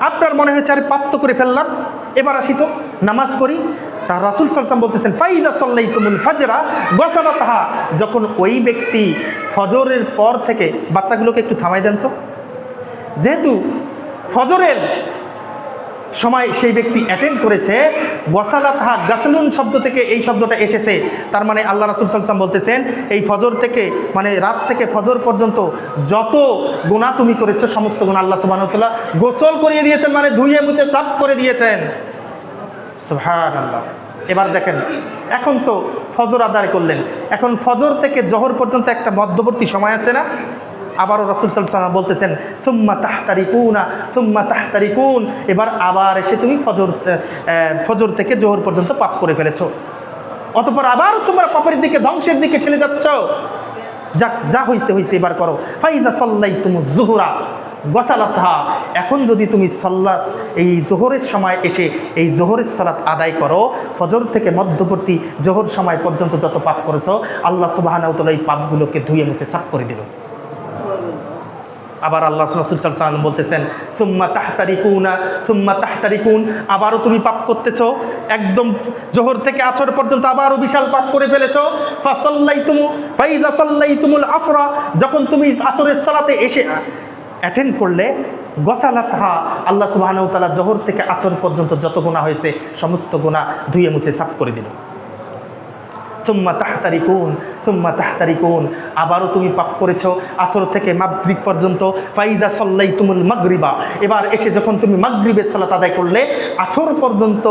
আপনার মনে হয়েছে আরে পাপ তো করে ফেললাম, এবার আসি তো নামাজ পড়ি। তার রাসূল সাল্লাল্লাহু আলাইহি ওয়াসাল্লাম বলতেছেন, ফাইজা সাল্লাইতুমুল ফাজরা গসালাতহা, যখন ওই ব্যক্তি ফজরের পর থেকে, বাচ্চাগুলোকে একটু থামাই দেন তো, যেহেতু ফজরের সময় সেই ব্যক্তি অ্যাটেন্ড করেছে, গসালাতহা, গাসলুন শব্দ থেকে এই শব্দটা এসেছে, তার মানে আল্লাহ রাসূল সাল্লাল্লাহু আলাইহি ওয়াসাল্লাম বলতেছেন এই ফজর থেকে, মানে রাত থেকে ফজর পর্যন্ত যত গুনাহ তুমি করেছো সমস্ত গুনাহ আল্লাহ সুবহানাহু ওয়া তাআলা গোসল করিয়ে দিয়েছেন, মানে ধুয়ে মুছে সাফ করে দিয়েছেন। সুবহানাল্লাহ। এবার দেখেন, এখন তো ফজর আদায় করলেন, এখন ফজর থেকে জোহর পর্যন্ত একটা মধ্যবর্তী সময় আছে না? আবারও রাসূল সাল্লাল্লাহু আলাইহি ওয়াসাল্লাম বলতেছেন, সুম্মা তাহতারিকুন, এবার আবার এসে তুমি ফজর থেকে জোহর পর্যন্ত পাপ করে ফেলেছো, অতঃপর আবার তোমরা পাপের দিকে, ধ্বংসের দিকে ঠেলে যাচ্ছ। যাক, যা হইছে এবার করো। ফাইজা সাল্লাইতুমুজ যুহরা গসালাতহা, এখন যদি তুমি সালাত এই জোহরের সময় এসে এই জোহরের সালাত আদায় করো, ফজর থেকে মধ্যবর্তী জোহর সময় পর্যন্ত যত পাপ করেছো আল্লাহ সুবহানাহু ওয়া তাআলা এই পাপগুলোকে ধুয়ে মুছে সাফ করে দিল। আবার আল্লাহ রাসূল সাল্লাল্লাহু আলাইহি ওয়াসাল্লাম বলতেছেন, সুম্মা তাহতারিকুন, আবারও তুমি পাপ করতেছো, একদম জোহর থেকে আসর পর্যন্ত আবারও বিশাল পাপ করে ফেলেছো। ফাইজা সাল্লাইতুমুল আসরা, যখন তুমি আসরের সালাতে এসে অ্যাটেন্ড করলে, গসালাতহা, আল্লাহ সুবহানাহু ওয়া তাআলা জোহর থেকে আসর পর্যন্ত যত গুনাহ হয়েছে সমস্ত গুনাহ ধুয়ে মুছে সাফ করে দিল। সুম্মা তাহতারিকুন, আবারও তুমি পাপ করেছো আসর থেকে মাগরিব পর্যন্ত। ফাইজা সাল্লাইতুমুল মাগরিবা, এবার এসে যখন তুমি মাগরিবের সালাত আদায় করলে আসর পর্যন্ত,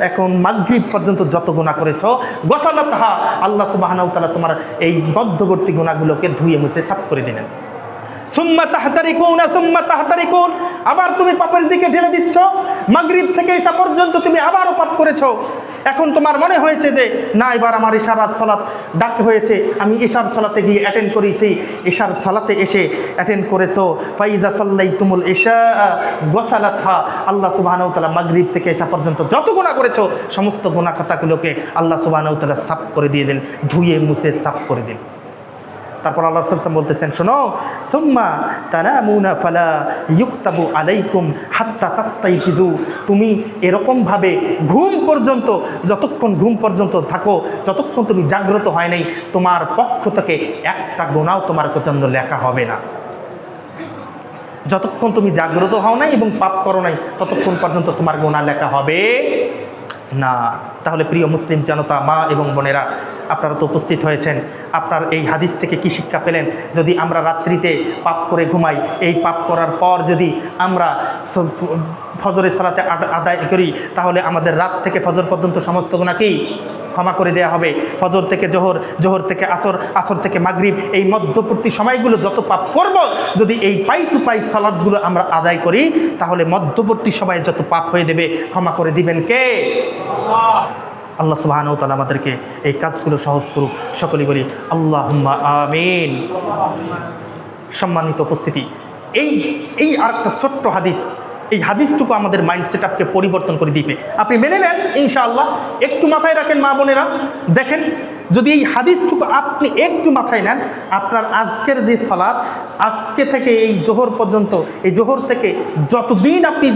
এখন মাগরিব পর্যন্ত যত গুনাহ করেছো, গসালাতহা, আল্লাহ সুবহানাহু ওয়া তাআলা তোমার এই মধ্যবর্তী গুনাহগুলোকে ধুয়ে মুছে সাফ করে দিলেন। সুম্মা তাহতারিকুন, আবার তুমি পাপের দিকে ঢেলে দিচ্ছ। মাগরিব থেকে এসা পর্যন্ত তুমি আবারও পাপ করেছো। এখন তোমার মনে হয়েছে যে না, এবার আমার ইশার সালাত ডাক হয়েছে, আমি ইশার সালাতে গিয়ে অ্যাটেন্ড করেছি, ইশার সালাতে এসে অ্যাটেন্ড করেছো। ফাইজা সাল্লাইতুমুল ইশা গসালাতহা, আল্লাহ সুবহানাহু ওয়া তাআলা মাগরিব থেকে এসা পর্যন্ত যত গুনাহ করেছো সমস্ত গুনাহ খাতাগুলোকে আল্লাহ সুবহানাহু ওয়া তাআলা সাফ করে দিয়ে দেন, ধুয়ে মুছে সাফ করে দিন। তারপর আল্লাহ রাসূল সাল্লাল্লাহু আলাইহি ওয়াসাল্লাম বলতেছেন, শোনো, সুম্মা তানামুনা ফালা ইউকতাবু আলাইকুম হাত্তা তাস্তাইকিযু, তুমি এরকমভাবে ঘুম পর্যন্ত, যতক্ষণ ঘুম পর্যন্ত থাকো, যতক্ষণ তুমি জাগ্রত হয় নাই, তোমার পক্ষ থেকে একটা গুনাহও তোমার জন্য লেখা হবে না। যতক্ষণ তুমি জাগ্রত হও নাই এবং পাপ করো নাই, ততক্ষণ পর্যন্ত তোমার গুনাহ লেখা হবে না। তাহলে প্রিয় মুসলিম জনতা, মা এবং বোনেরা, আপনারা তো উপস্থিত হয়েছেন, আপনার এই হাদিস থেকে কি শিক্ষা পেলেন? যদি আমরা রাত্রিতে পাপ করে ঘুমাই, এই পাপ করার পর যদি আমরা ফজরের সালাতে আদায় করি, তাহলে আমাদের রাত থেকে ফজর পর্যন্ত সমস্ত গুনাহ কি ক্ষমা করে দেওয়া হবে। ফজর থেকে জোহর, জোহর থেকে আসর, আসর থেকে মাগরিব, এই মধ্যবর্তী সময়গুলো যত পাপ করব, যদি এই পাই টু পাই সালাতগুলো আমরা আদায় করি, তাহলে মধ্যবর্তী সময়ে যত পাপ হয়ে দেবে ক্ষমা করে দিবেন কে? আল্লাহ সুবহানাহু ওয়া তাআলা আমাদেরকে এই কাজগুলো সহজ করুক। সকলেই বলি আল্লাহুম্মা আমিন। সম্মানিত উপস্থিতি, এই আরেকটা ছোট্ট হাদিস, এই হাদিসটুকু আমাদের মাইন্ড সেট আপকে পরিবর্তন করে দিবে। আপনি মেনে নেন ইনশাআল্লাহ, একটু মাথায় রাখেন মা বোনেরা, দেখেন যদি এই হাদিসটুকু আপনি একটু মাথায় নেন, আপনার আজকের যে সালাত, আজকে থেকে এই জোহর পর্যন্ত, এই জোহর থেকে যতদিন আপনি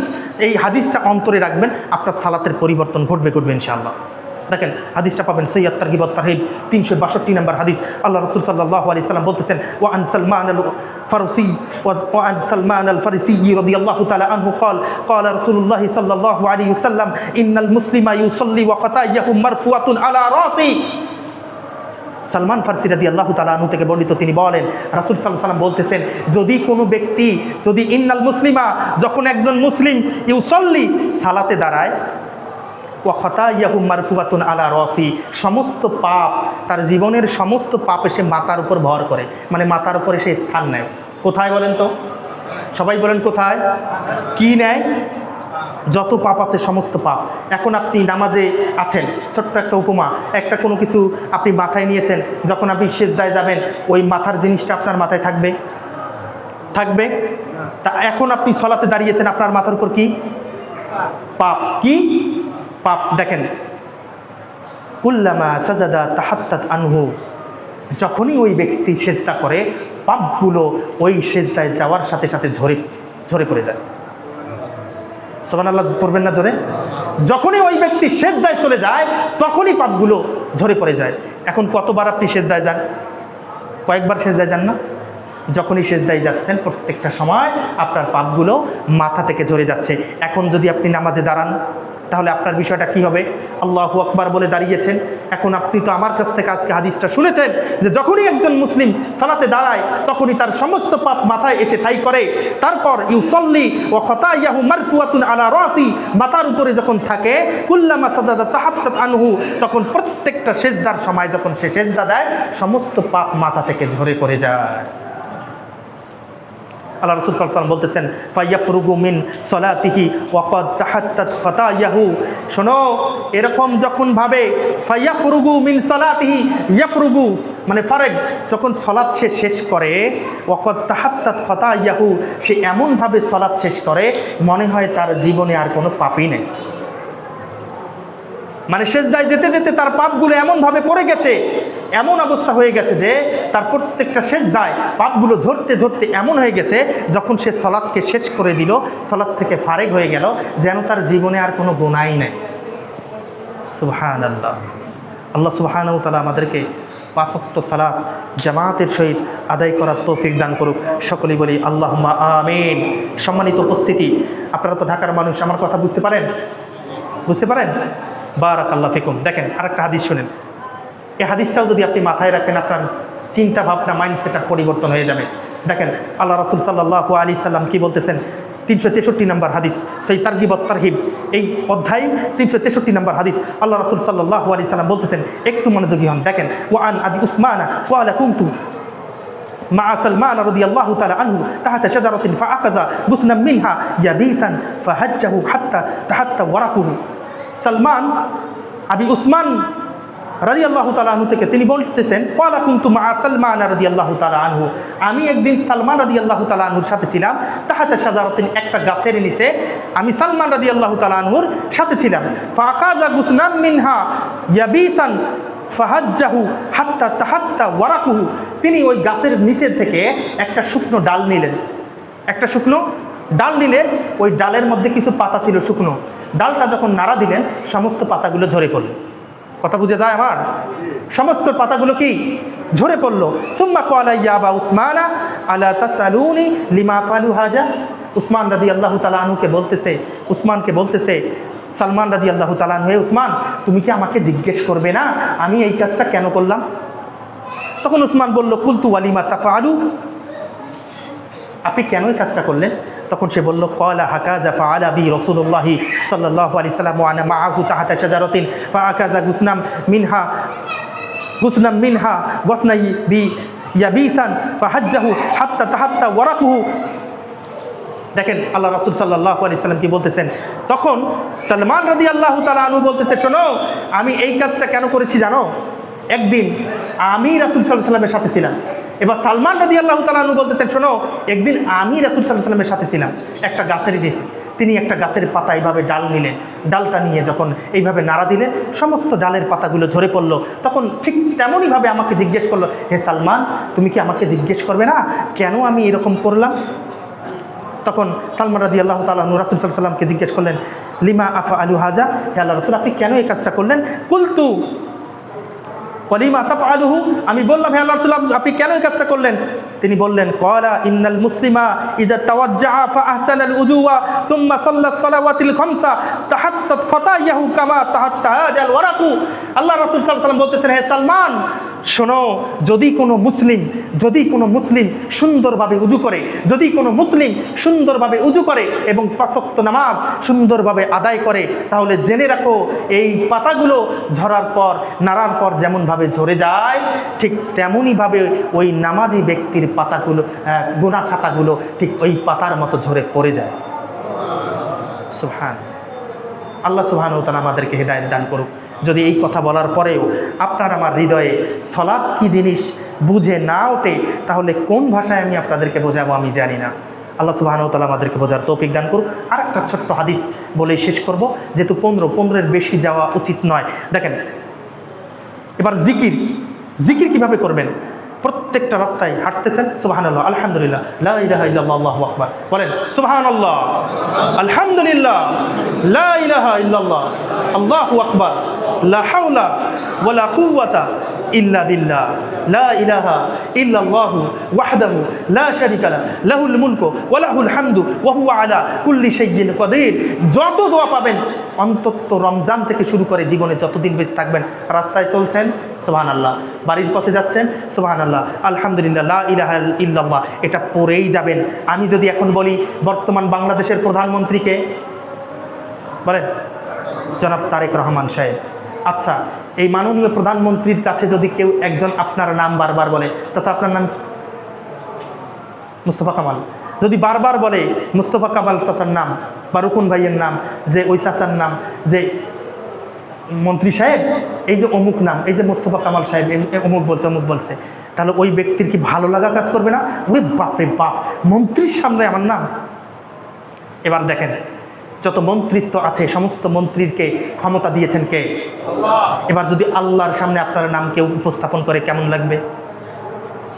এই হাদিসটা অন্তরে রাখবেন, আপনার সালাতের পরিবর্তন ঘটবে ইনশাআল্লাহ। দেখেন হাদিসটা পাবেন সহিহ তারগিব ওয়াত তারহিব 362 নম্বর হাদিস। আল্লাহ রাসূল সাল্লাল্লাহু আলাইহি সাল্লাম বলতেছেন, ওয়া আন সালমান আল ফারসি রাদিয়াল্লাহু তাআলা আনহু قال قال رسول الله صلى الله عليه وسلم ان المسلم يصلي وخطاياه مرفوعه على راسه। সালমান ফারসি রাদিয়াল্লাহু তাআলা আনহু থেকে বর্ণিত, তিনি বলেন রাসূল সাল্লাল্লাহু আলাইহি সাল্লাম বলতেছেন, যদি কোনো ব্যক্তি, যদি ইন্নাল মুসলিমা, যখন একজন মুসলিম ইউসাল্লি সালাতে দাঁড়ায়, ওয়া খাতায়াহু মারফুআতুন আলা রাসি, সমস্ত পাপ, তার জীবনের সমস্ত পাপ এসে মাথার উপর ভর করে, মানে মাথার উপর এসে স্থান নেয়। কোথায় বলেন তো? সবাই বলেন কোথায়? কি নেয়? যত পাপ আছে সমস্ত পাপ। এখন আপনি নামাজে আছেন, ছোট্ট একটা উপমা, একটা কোনো কিছু আপনি মাথায় নিয়েছেন, যখন আপনি সিজদায় যাবেন, ওই মাথার জিনিসটা আপনার মাথায় থাকবে? থাকবে? তা এখন আপনি সালাতে দাঁড়িয়েছেন, আপনার মাথার উপর কি পাপ? কি পাপ? দেখেন, কুল্লামা সাজাদা তাহাত্তাত আনহু, যখনই ওই ব্যক্তি সেজদা করে, পাপগুলো ওই সেজদায় যাওয়ার সাথে সাথে ঝরে পড়ে যায়। সুবহানাল্লাহ পড়বেন না জোরে? যখনই ওই ব্যক্তি সেজদায় চলে যায়, তখনই পাপগুলো ঝরে পড়ে যায়। এখন কতবার আপনি সেজদায় যান? কয়েকবার সেজদায় যান না? যখনই সেজদায় যাচ্ছেন, প্রত্যেকটা সময় আপনার পাপগুলো মাথা থেকে ঝরে যাচ্ছে। এখন যদি আপনি নামাজে দাঁড়ান, তাহলে আপনার বিষয়টা কি হবে? আল্লাহু আকবার বলে দাঁড়িয়েছেন, এখন আপনি তো আমার কাছ থেকে আজকে হাদিসটা শুনেছেন যে যখনই একজন মুসলিম সালাতে দাঁড়ায়, তখনই তার সমস্ত পাপ মাথায় এসে ঠাঁই করে। তারপর ইউসাল্লি ওয়া খাতায়াহু মারফুআতুন আলা রাসি, মাথার উপরে যখন থাকে, কুল্লামা সাজাদা তাহাত্তাত আনহু, তখন প্রত্যেকটা সেজদার সময় যখন সে সেজদা দেয়, সমস্ত পাপ মাথা থেকে ঝরে পড়ে যায়। আল্লাহ রাসূল সাল্লাল্লাহু আলাইহি ওয়াসাল্লাম বলতেছেন, ফায়াফরুগু মিন সালাতিহি ওয়া ক্বাদ তাহাত্তাত খাতায়াহু। শোনো, এরকম যখন ভাবে, ফায়াফরুগু মিন সালাতিহি, ইয়াফরুগু মানে ফারেগ, যখন সালাত সে শেষ করে, ওয়া ক্বাদ তাহাত্তাত খাতায়াহু, সে এমনভাবে সালাত শেষ করে মনে হয় তার জীবনে আর কোনো পাপই নেই। মানে সেজদায় যেতে যেতে তার পাপগুলো এমনভাবে পড়ে গেছে, এমন অবস্থা হয়ে গেছে যে তার প্রত্যেকটা সেজদায় পাপগুলো ঝরতে ঝরতে এমন হয়ে গেছে, যখন সে সালাতকে শেষ করে দিল, সালাত থেকে ফারেগ হয়ে গেল, যেন তার জীবনে আর কোনো গুনাহ নেই। সুবহানাল্লাহ। আল্লাহ সুবহানাহু ওয়া তাআলা আমাদেরকে 5 ওয়াক্ত সালাত জামাতের সহিত আদায় করার তৌফিক দান করুক। সকলেই বলি আল্লাহুম্মা আমিন। সম্মানিত উপস্থিতি, আপনারা তো ঢাকার মানুষ, আমার কথা বুঝতে পারেন? বুঝতে পারেন? বারাকাল্লাহু ফিকুম। দেখেন আরেকটা হাদিস শুনেন। এই হাদিসটাও যদি আপনি মাথায় রাখেন, আপনার চিন্তা ভাবনা মাইন্ডসেট পরিবর্তন হয়ে যাবে। দেখেন আল্লাহ রাসূল সাল্লাল্লাহু আলাইহি সাল্লাম কি বলতেছেন, 363 নম্বর হাদিস, সেই তারগিব ওয়াত তারহিব এই অধ্যায় 363 নম্বর হাদিস। আল্লাহ রাসূল সাল্লাল্লাহু আলাইহি সাল্লাম বলতেছেন, একটু মনোযোগী হন। দেখেন, ওয়া আন আবি উসমানা ক্বালা কুনতু মা সালমান রাদিয়াল্লাহু তাআলা আনহু তাহতা শাজারাতিন ফাআখাযা গুসনাম মিনহা ইয়াবিসান ফাহাজ্জাহু হাত্তা তাহাত্তা ওয়ারাকুহু। সালমান আবি উসমান রাদিয়াল্লাহু তাআলা আনহু থেকে তিনি বলতেছেন, ক্বালা কুনতু মা সালমান রাদিয়াল্লাহু তাআলা আনহু, আমি একদিন সালমান রাদিয়াল্লাহু তাআলা আনহুর সাথে ছিলাম, তাহাতা শাজারাতিন একটা গাছের নিচে আমি সালমান রাদিয়াল্লাহু তাআলা আনহুর সাথে ছিলাম। ফাআখাযা গুসনাম মিনহা ইয়াবিসান ফাহাজ্জাহু হাত্তা তাহাত্তা ওয়ারাকুহু, তিনি ওই গাছের নিচে থেকে একটা শুকনো ডাল নিলেন, একটা শুকনো ডাল নিলেন। ওই ডালের মধ্যে কিছু পাতা ছিল শুকনো, ডালটা যখন নাড়া দিলেন সমস্ত পাতাগুলো ঝরে পড়ল। কথা বুঝে যায় আমার? সমস্ত পাতাগুলো কি ঝরে পড়লো। সুম্মা ক্বালা ইয়া আবা উসমানা আলা তাসআলুনি লিমা ফালু হাজা। উসমান রাদিয়াল্লাহু তাআলা আনহুকে বলতেছে, উসমানকে বলতেছে সালমান রাদিয়াল্লাহু তাআলা আনহু, হে উসমান, তুমি কি আমাকে জিজ্ঞেস করবে না আমি এই কাজটা কেন করলাম? তখন উসমান বলল, কুলতু ওয়ালিমা তাফআলু, আপনি কেন এই কাজটা করলেন? তখন সে বলল, ক্বালা হাকাযা ফাআলা বি রাসূলুল্লাহি সাল্লাল্লাহু আলাইহি সাল্লাম ওয়া আনা মাআহু তাহাতা শাজারাতিন ফাআকাযা গুসনাম মিনহা ওয়াসনাই বি ইয়াবিসান ফাহাজ্জাহু হাত্তা তাহাত্তা ওয়ারাকুহু। দেখেন আল্লাহ রাসূল সাল্লাল্লাহু আলাইহি সাল্লাম কি বলতেছেন, তখন সালমান রাদিয়াল্লাহু তাআলা আনহু বলতেছে, শোনো আমি এই কাজটা কেন করেছি জানো? একদিন আমি রাসূল সাল্লাল্লাহু আলাইহি সাল্লামের সাথে ছিলাম। এবার সালমান রাদিয়াল্লাহু তাআলা আনহু বলতেছেন, শোনো একদিন আমি রাসূল সাল্লাল্লাহু আলাইহি সাল্লামের সাথে ছিলাম একটা গাছের নিচে। তিনি একটা গাছের পাতা এইভাবে ডাল নিলেন, ডালটা নিয়ে যখন এইভাবে নাড়া দিলেন সমস্ত ডালের পাতাগুলো ঝরে পড়লো। তখন ঠিক তেমনইভাবে আমাকে জিজ্ঞেস করলো, হে সালমান, তুমি কি আমাকে জিজ্ঞেস করবে না কেন আমি এরকম করলাম? তখন সালমান রাদিয়াল্লাহু তাআলা আনহু রাসূল সাল্লাল্লাহু আলাইহি ওয়াসাল্লামকে জিজ্ঞেস করলেন, লিমা আফআলু হাজা, হে আল্লাহর রাসূল আপনি কেন এই কাজটা করলেন? কুলতু ওয়ালিমা তাফআলুহু, আমি বললাম হে আল্লাহর রাসূল আপনি কেন এই কাজটা করলেন? তিনি বললেন, ক্বালা ইন্নাল মুসলিমা ইযা তাওয়াজ্জাআ ফাআহসানাল উজুওয়া সুম্মা সাল্লাস সালাওয়াতিল খামসা তাহাত্তাত খাতায়াহু কামা তাহাত্তাজাল ওয়ারাকু। আল্লাহর রাসূল সাল্লাল্লাহু আলাইহি ওয়াসাল্লাম বলতেছেন, হে সালমান শোনো, যদি কোনো মুসলিম সুন্দরভাবে উজু করে, যদি কোনো মুসলিম সুন্দরভাবে উজু করে এবং 5 ওয়াক্ত নামাজ সুন্দরভাবে আদায় করে, তাহলে জেনে রাখো এই পাতাগুলো ঝরার পর নাড়ার পর যেমনভাবে ঝরে যায় ঠিক তেমনইভাবে ওই নামাজি ব্যক্তির পাতাগুলো গুনাহ খাতাগুলো ঠিক ওই পাতার মতো ঝরে পড়ে যায়। সুবহান আল্লাহ সুবহানাহু ওয়া তাআলা আমাদেরকে হেদায়েত দান করুক। যদি এই কথা বলার পরেও আপনার আমার হৃদয়ে সালাত কি জিনিস বুঝে না ওঠে, তাহলে কোন ভাষায় আমি আপনাদেরকে বোঝাবো আমি জানি না। আল্লাহ সুবহানাহু ওয়া তাআলা আমাদেরকে বোঝার তৌফিক দান করুক। আর একটা ছোট্ট হাদিস বলেই শেষ করব, যেহেতু 15-15-এর বেশি যাওয়া উচিত নয়। দেখেন এবার জিকির কিভাবে করবেন? প্রত্যেকটা রাস্তায় হাঁটতেছেন, সুবহানাল্লাহ, আলহামদুলিল্লাহ, লা ইলাহা ইল্লাল্লাহ, আল্লাহু আকবার বলেন, সুবহানাল্লাহ, আলহামদুলিল্লাহ, লা ইলাহা ইল্লাল্লাহ, আল্লাহু আকবার, লা হাওলা ওয়ালা কুওয়াতা ইল্লা বিল্লাহ, লা ইলাহা ইল্লাল্লাহু ওয়াহদাহু লা শারীকা লাহু, লাহুল মুলকু ওয়া লাহুল হামদু ওয়া হুয়া আলা কুল্লি শাইইন কাদির। যত দোয়া পাবেন অন্তত রমজান থেকে শুরু করে জীবনে যতদিন বেঁচে থাকবেন, রাস্তায় চলছেন সুবহানাল্লাহ, বাড়ির পথে যাচ্ছেন সুবহানাল্লাহ, আলহামদুলিল্লাহ, লা ইলাহা ইল্লাল্লাহ, এটা পড়েই যাবেন। আমি যদি এখন বলি বর্তমান বাংলাদেশের প্রধানমন্ত্রীকে বলেন, জনাব তারেক রহমান সাহেব। আচ্ছা, এই মাননীয় প্রধানমন্ত্রীর কাছে যদি কেউ একজন আপনার নাম বারবার বলে, চাচা আপনার নাম মুস্তফা কামাল, যদি বারবার বলে মুস্তফা কামাল চাচার নাম বা রুকুন ভাইয়ের নাম, যে ওই চাচার নাম, যে মন্ত্রী সাহেব এই যে অমুক নাম, এই যে মুস্তফা কামাল সাহেব অমুক বলছে, তাহলে ওই ব্যক্তির কি ভালো লাগা কাজ করবে না? ওই বাপরে বাপ, মন্ত্রীর সামনে আমার নাম। এবার দেখেন যত মন্ত্রিত্ব আছে সমস্ত মন্ত্রীকে ক্ষমতা দিয়েছেন কে? আল্লাহ। এবার যদি আল্লাহর সামনে আপনার নাম কেউ উপস্থাপন করে কেমন লাগবে?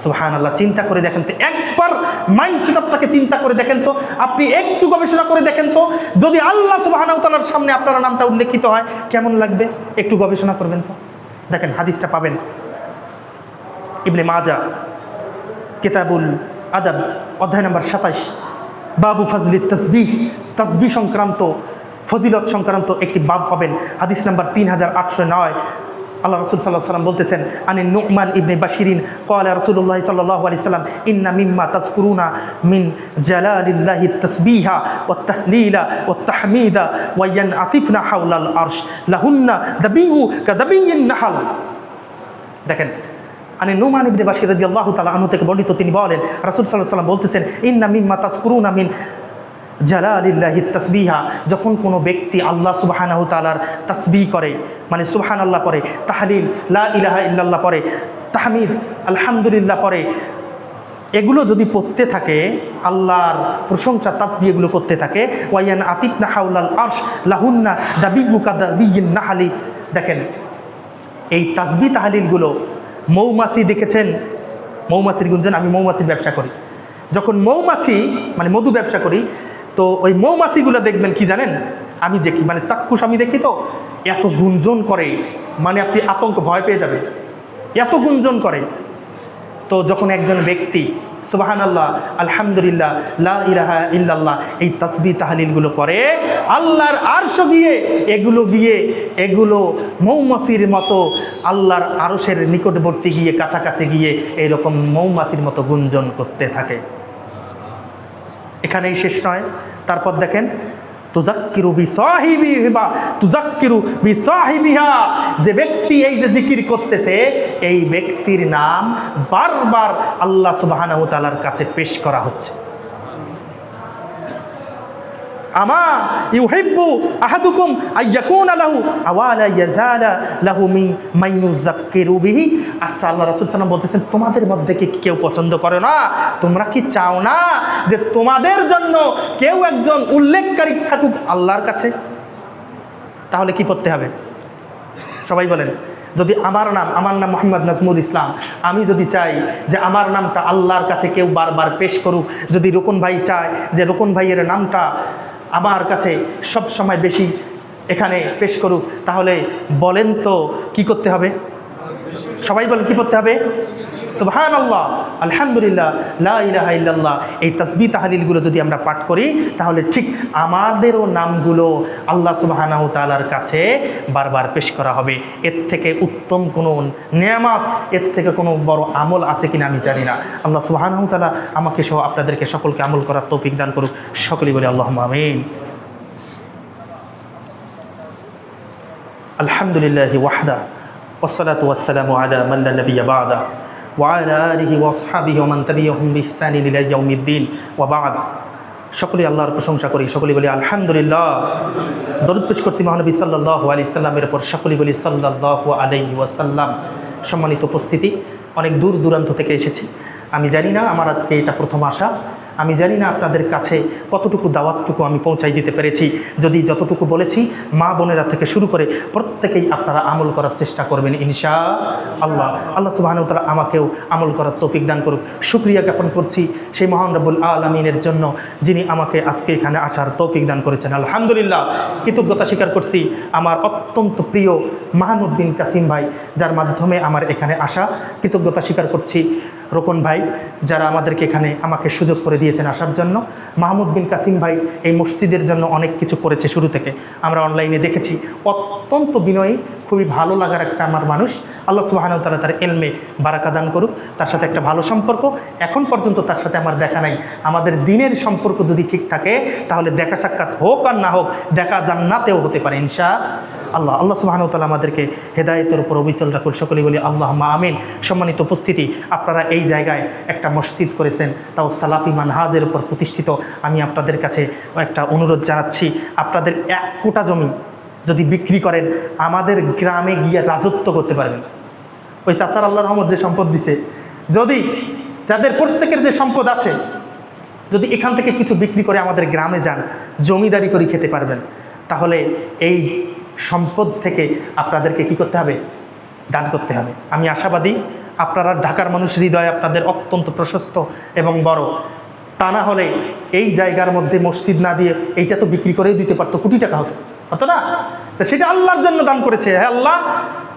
সুবহানাল্লাহ। চিন্তা করে দেখেন তো, একবার মাইন্ড সেটআপটাকে চিন্তা করে দেখেন তো, আপনি একটু গবেষণা করে দেখেন তো, যদি আল্লাহ সুবহানাহু ওয়া তাআলার সামনে আপনার নামটা উল্লেখিত হয় কেমন লাগবে? একটু গবেষণা করবেন তো। দেখেন হাদিসটা পাবেন ইবনে মাজাহ কিতাবুল আদাব অধ্যায় নম্বর 27, বাবু ফাজলি তাসবিহ, তাসবিহ সংক্রান্ত ফজিলত সংক্রান্ত একটি বাব পাবেন। হাদিস নাম্বার 3809। আল্লাহ রাসূল সাল্লাল্লাহু আলাইহি ওয়াসাল্লাম বলতেছেন, আনিন নু'মান ইবনে বাশিরিন ক্বালা রাসূলুল্লাহ সাল্লাল্লাহু আলাইহি ওয়াসাল্লাম, ইন্না মিম্মা তাযকুরুনা মিন জালালিল্লাহি তাসবিহা ওয়াত তাহলিলা ওয়াত তাহমিদা ওয়া ইয়ানআতিফনা হাওলাল আরশ লাহুন্না দাবিউ কাদাবিয়িন নাহল। দেখেন, আনিন নু'মান ইবনে বাশির রাদিয়াল্লাহু তাআলা আনহু থেকে বর্ণিত, তিনি বলেন রাসূল সাল্লাল্লাহু আলাইহি ওয়াসাল্লাম বলতেছেন, ইন্না মিম্মা তাযকুরুনা মিন জালালিল্লাহি তাসবিহা, যখন কোনো ব্যক্তি আল্লাহ সুবহানাহু তাআলার তাসবিহ করে, মানে সুবহানাল্লাহ পড়ে, তাহলিল লা ইলাহা ইল্লাল্লাহ পড়ে, তাহমিদ আলহামদুলিল্লাহ পড়ে, এগুলো যদি পড়তে থাকে, আল্লাহর প্রশংসা তাসবিহ এগুলো করতে থাকে, ওয়ায়ান আতিফনা হাওলাল আরশ লাহুন্না দাবিউ কাদাবিয়িন নাহলি। দেখেন, এই তাসবিহ তাহলিলগুলো মৌমাছি দেখেছেন, মৌমাছির গুঞ্জন, আমি মৌমাছির ব্যবসা করি, যখন মৌমাছি মানে মধু ব্যবসা করি, তো ওই মৌমাছিগুলো দেখবেন কি জানেন, আমি দেখি, মানে চাক্ষুষ আমি দেখি, তো এত গুঞ্জন করে, মানে আপনি আতঙ্ক ভয় পেয়ে যাবেন, এত গুঞ্জন করে। তো যখন একজন ব্যক্তি সুবহানাল্লাহ আলহামদুলিল্লাহ লা ইলাহা ইল্লাল্লাহ এই তাসবিহ তাহলিলগুলো করে, আল্লাহর আরশ এগুলো মৌমাছির মতো আল্লাহর আরশের নিকটবর্তী গিয়ে, কাছাকাছি গিয়ে এইরকম মৌমাছির মতো গুঞ্জন করতে থাকে। এখানেই শেষ নয়, তারপর দেখেন, তুযাক্কিরু বিসাহিবিহা, যে ব্যক্তি এই যে জিকির করতেছে, এই ব্যক্তির নাম বারবার আল্লাহ সুবহানাহু ওয়া তাআলার কাছে পেশ করা হচ্ছে। আমা ইউহিব্বু আহাদুকুম আইয়াকুনা লাহু আওয়ালা ইয়াজালা লাহু মান ইউযাক্কিরু বিহি। আচ্ছা, আল্লাহ রাসূল সাল্লাল্লাহু আলাইহি ওয়াসাল্লাম বলতেছেন, তোমাদের মধ্যে কি কেউ পছন্দ করে না, তোমরা কি চাও না যে তোমাদের জন্য কেউ একজন উল্লেখকারী থাকুক আল্লাহর কাছে? তাহলে কি করতে হবে সবাই বলেন? যদি আমার নাম মোহাম্মদ নাজমুল ইসলাম, আমি যদি চাই যে আমার নামটা আল্লাহর কাছে কেউ বারবার পেশ করুক, যদি রোকন ভাই চায় যে রোকন ভাইয়ের নামটা আমার কাছে সব সময় বেশি এখানে পেশ করুক, তাহলে বলেন তো কি করতে হবে? সবাই বলেন কি করতে হবে? সুবহানাল্লাহ আলহামদুলিল্লাহ লা ইলাহা ইল্লাল্লাহ এই তাসবিহ তাহলিলগুলো যদি আমরা পাঠ করি, তাহলে ঠিক আমাদেরও নামগুলো আল্লাহ সুবহানাহু ওয়া তাআলার কাছে বারবার পেশ করা হবে। এর থেকে উত্তম কোনো নেয়ামত, এর থেকে কোনো বড় আমল আছে কিনা আমি জানি না। আল্লাহ সুবহানাহু ওয়া তাআলা আমাকে সহ আপনাদেরকে সকলকে আমল করার তৌফিক দান করুক। সকলেই বলি আল্লাহুম্মা আমিন। আলহামদুলিল্লাহি ওয়াহদা والصلاة والسلام على من لا نبي بعده وعلى آله وأصحابه ومن تبعهم بإحسان إلى يوم الدين وبعد। সকলেই আল্লাহর প্রশংসা করি, সকলেই বলি আলহামদুলিল্লাহ। দরুদ পেশ করছি মহানবী সাল্লাল্লাহু আলাইহি সাল্লামের উপর, সকলেই বলি সাল্লাল্লাহু আলাইহি ওয়াসাল্লাম। সম্মানিত উপস্থিতি, অনেক দূর দূরান্ত থেকে এসেছি। আমি জানি না আমার আজকে এটা প্রথম আসা, আমি জানি না আপনাদের কাছে কতটুকু দাওয়াতটুকু আমি পৌঁছাই দিতে পেরেছি। যদি যতটুকু বলেছি, মা বোনেরা থেকে শুরু করে প্রত্যেকেই আপনারা আমল করার চেষ্টা করবেন ইনশাআল্লাহ। আল্লাহ সুবহানাহু ওয়া তাআলা আমাকেও আমল করার তৌফিক দান করুক। শুকরিয়া জ্ঞাপন করছি সেই মহান রব্বুল আলামিনের জন্য, যিনি আমাকে আজকে এখানে আসার তৌফিক দান করেছেন। আলহামদুলিল্লাহ, কৃতজ্ঞতা স্বীকার করছি আমার অত্যন্ত প্রিয় মাহমুদ বিন কাসিম ভাই, যার মাধ্যমে আমার এখানে আসা। কৃতজ্ঞতা স্বীকার করছি রোকন ভাই, যারা আমাদেরকে এখানে আমাকে সুযোগ করে দিয়েছেন আসার জন্য। মাহমুদ বিন কাসিম ভাই এই মসজিদের জন্য অনেক কিছু করেছে শুরু থেকে, আমরা অনলাইনে দেখেছি। অত্যন্ত বিনয়ী, খুবই ভালো লাগার একটা আমার মানুষ। আল্লাহ সুবহানাহু ওয়া তাআলা তার ইলমে বারাকা দান করুক, তার সাথে একটা ভালো সম্পর্ক। এখন পর্যন্ত তার সাথে আমার দেখা নাই। আমাদের দিনের সম্পর্ক যদি ঠিক থাকে, তাহলে দেখা সাক্ষাৎ হোক আর না হোক, দেখা জান্নাতেও হতে পারে ইনশাআল্লাহ। আল্লাহ সুবহানাহু ওয়া তাআলা আমাদেরকে হেদায়েতের উপর অবিচল রাখুন। সকলেই বলি আল্লাহুম্মা আমিন। সম্মানিত উপস্থিতি, আপনারা এই জায়গায় একটা মসজিদ করেছেন, তাও সালাফি মানহাজের উপর প্রতিষ্ঠিত। আমি আপনাদের কাছে একটা অনুরোধ জানাচ্ছি, আপনাদের 1 কোটা জমি যদি বিক্রি করেন, আমাদের গ্রামে গিয়ে রাজত্ব করতে পারবেন। ওই চাচার আল্লাহর রহমত যে সম্পদ দিছে, যদি যাদের প্রত্যেকের যে সম্পদ আছে, যদি এখান থেকে কিছু বিক্রি করে আমাদের গ্রামে যান, জমিদারি করে খেতে পারবেন, তাহলে এই সম্পদ থেকে আপনাদেরকে কি করতে হবে? দান করতে হবে। আমি আশাবাদী আপনারা ঢাকার মানুষ, হৃদয় আপনাদের অত্যন্ত প্রশস্ত এবং বড়। তা না হলে এই জায়গার মধ্যে মসজিদ না দিয়ে এইটা তো বিক্রি করেও দিতে পারতো, কোটি টাকা হতো না? তো সেটা আল্লাহর জন্য দান করেছে। হ্যাঁ আল্লাহ,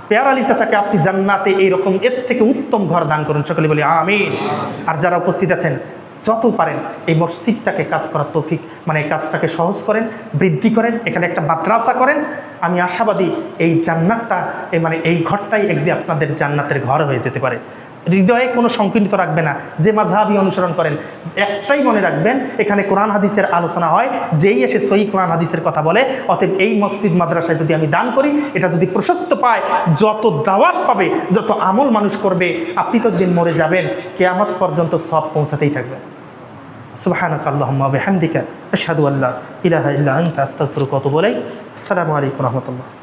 পেয়ার আলী চাচাকে আপনি জান্নাতে এইরকম এর থেকে উত্তম ঘর দান করুন। সকলে বলি আমিন। আর যারা উপস্থিত আছেন, যত পারেন এই মসজিদটাকে কাজ করার তৌফিক মানে কাজটাকে সহজ করেন, বৃদ্ধি করেন, এখানে একটা মাদ্রাসা করেন। আমি আশাবাদী এই জান্নাতটা মানে এই ঘরটাই একদিন আপনাদের জান্নাতের ঘর হয়ে যেতে পারে। হৃদয়ে কোনো সংকীর্ণিত রাখবে না, যে মাযহাবই অনুসরণ করেন একটাই মনে রাখবেন, এখানে কোরআন হাদিসের আলোচনা হয়, যেই এসে সহিহ কোরআন হাদিসের কথা বলে। অতএব এই মসজিদ মাদ্রাসায় যদি আমি দান করি, এটা যদি প্রশস্ত পায়, যত দাওয়াত পাবে, যত আমল মানুষ করবে, আপনি তো দিন মরে যাবেন, কিয়ামত পর্যন্ত সব পৌঁছাতেই থাকবে। সুবহানাকা আল্লাহুম্মা ওয়া বিহামদিকা আশহাদু আল্লা ইলাহা ইল্লা আনতা আস্তাগফিরুকা ওয়া আতুবু ইলাইক। আসসালামু আলাইকুম ওয়া রাহমাতুল্লাহ।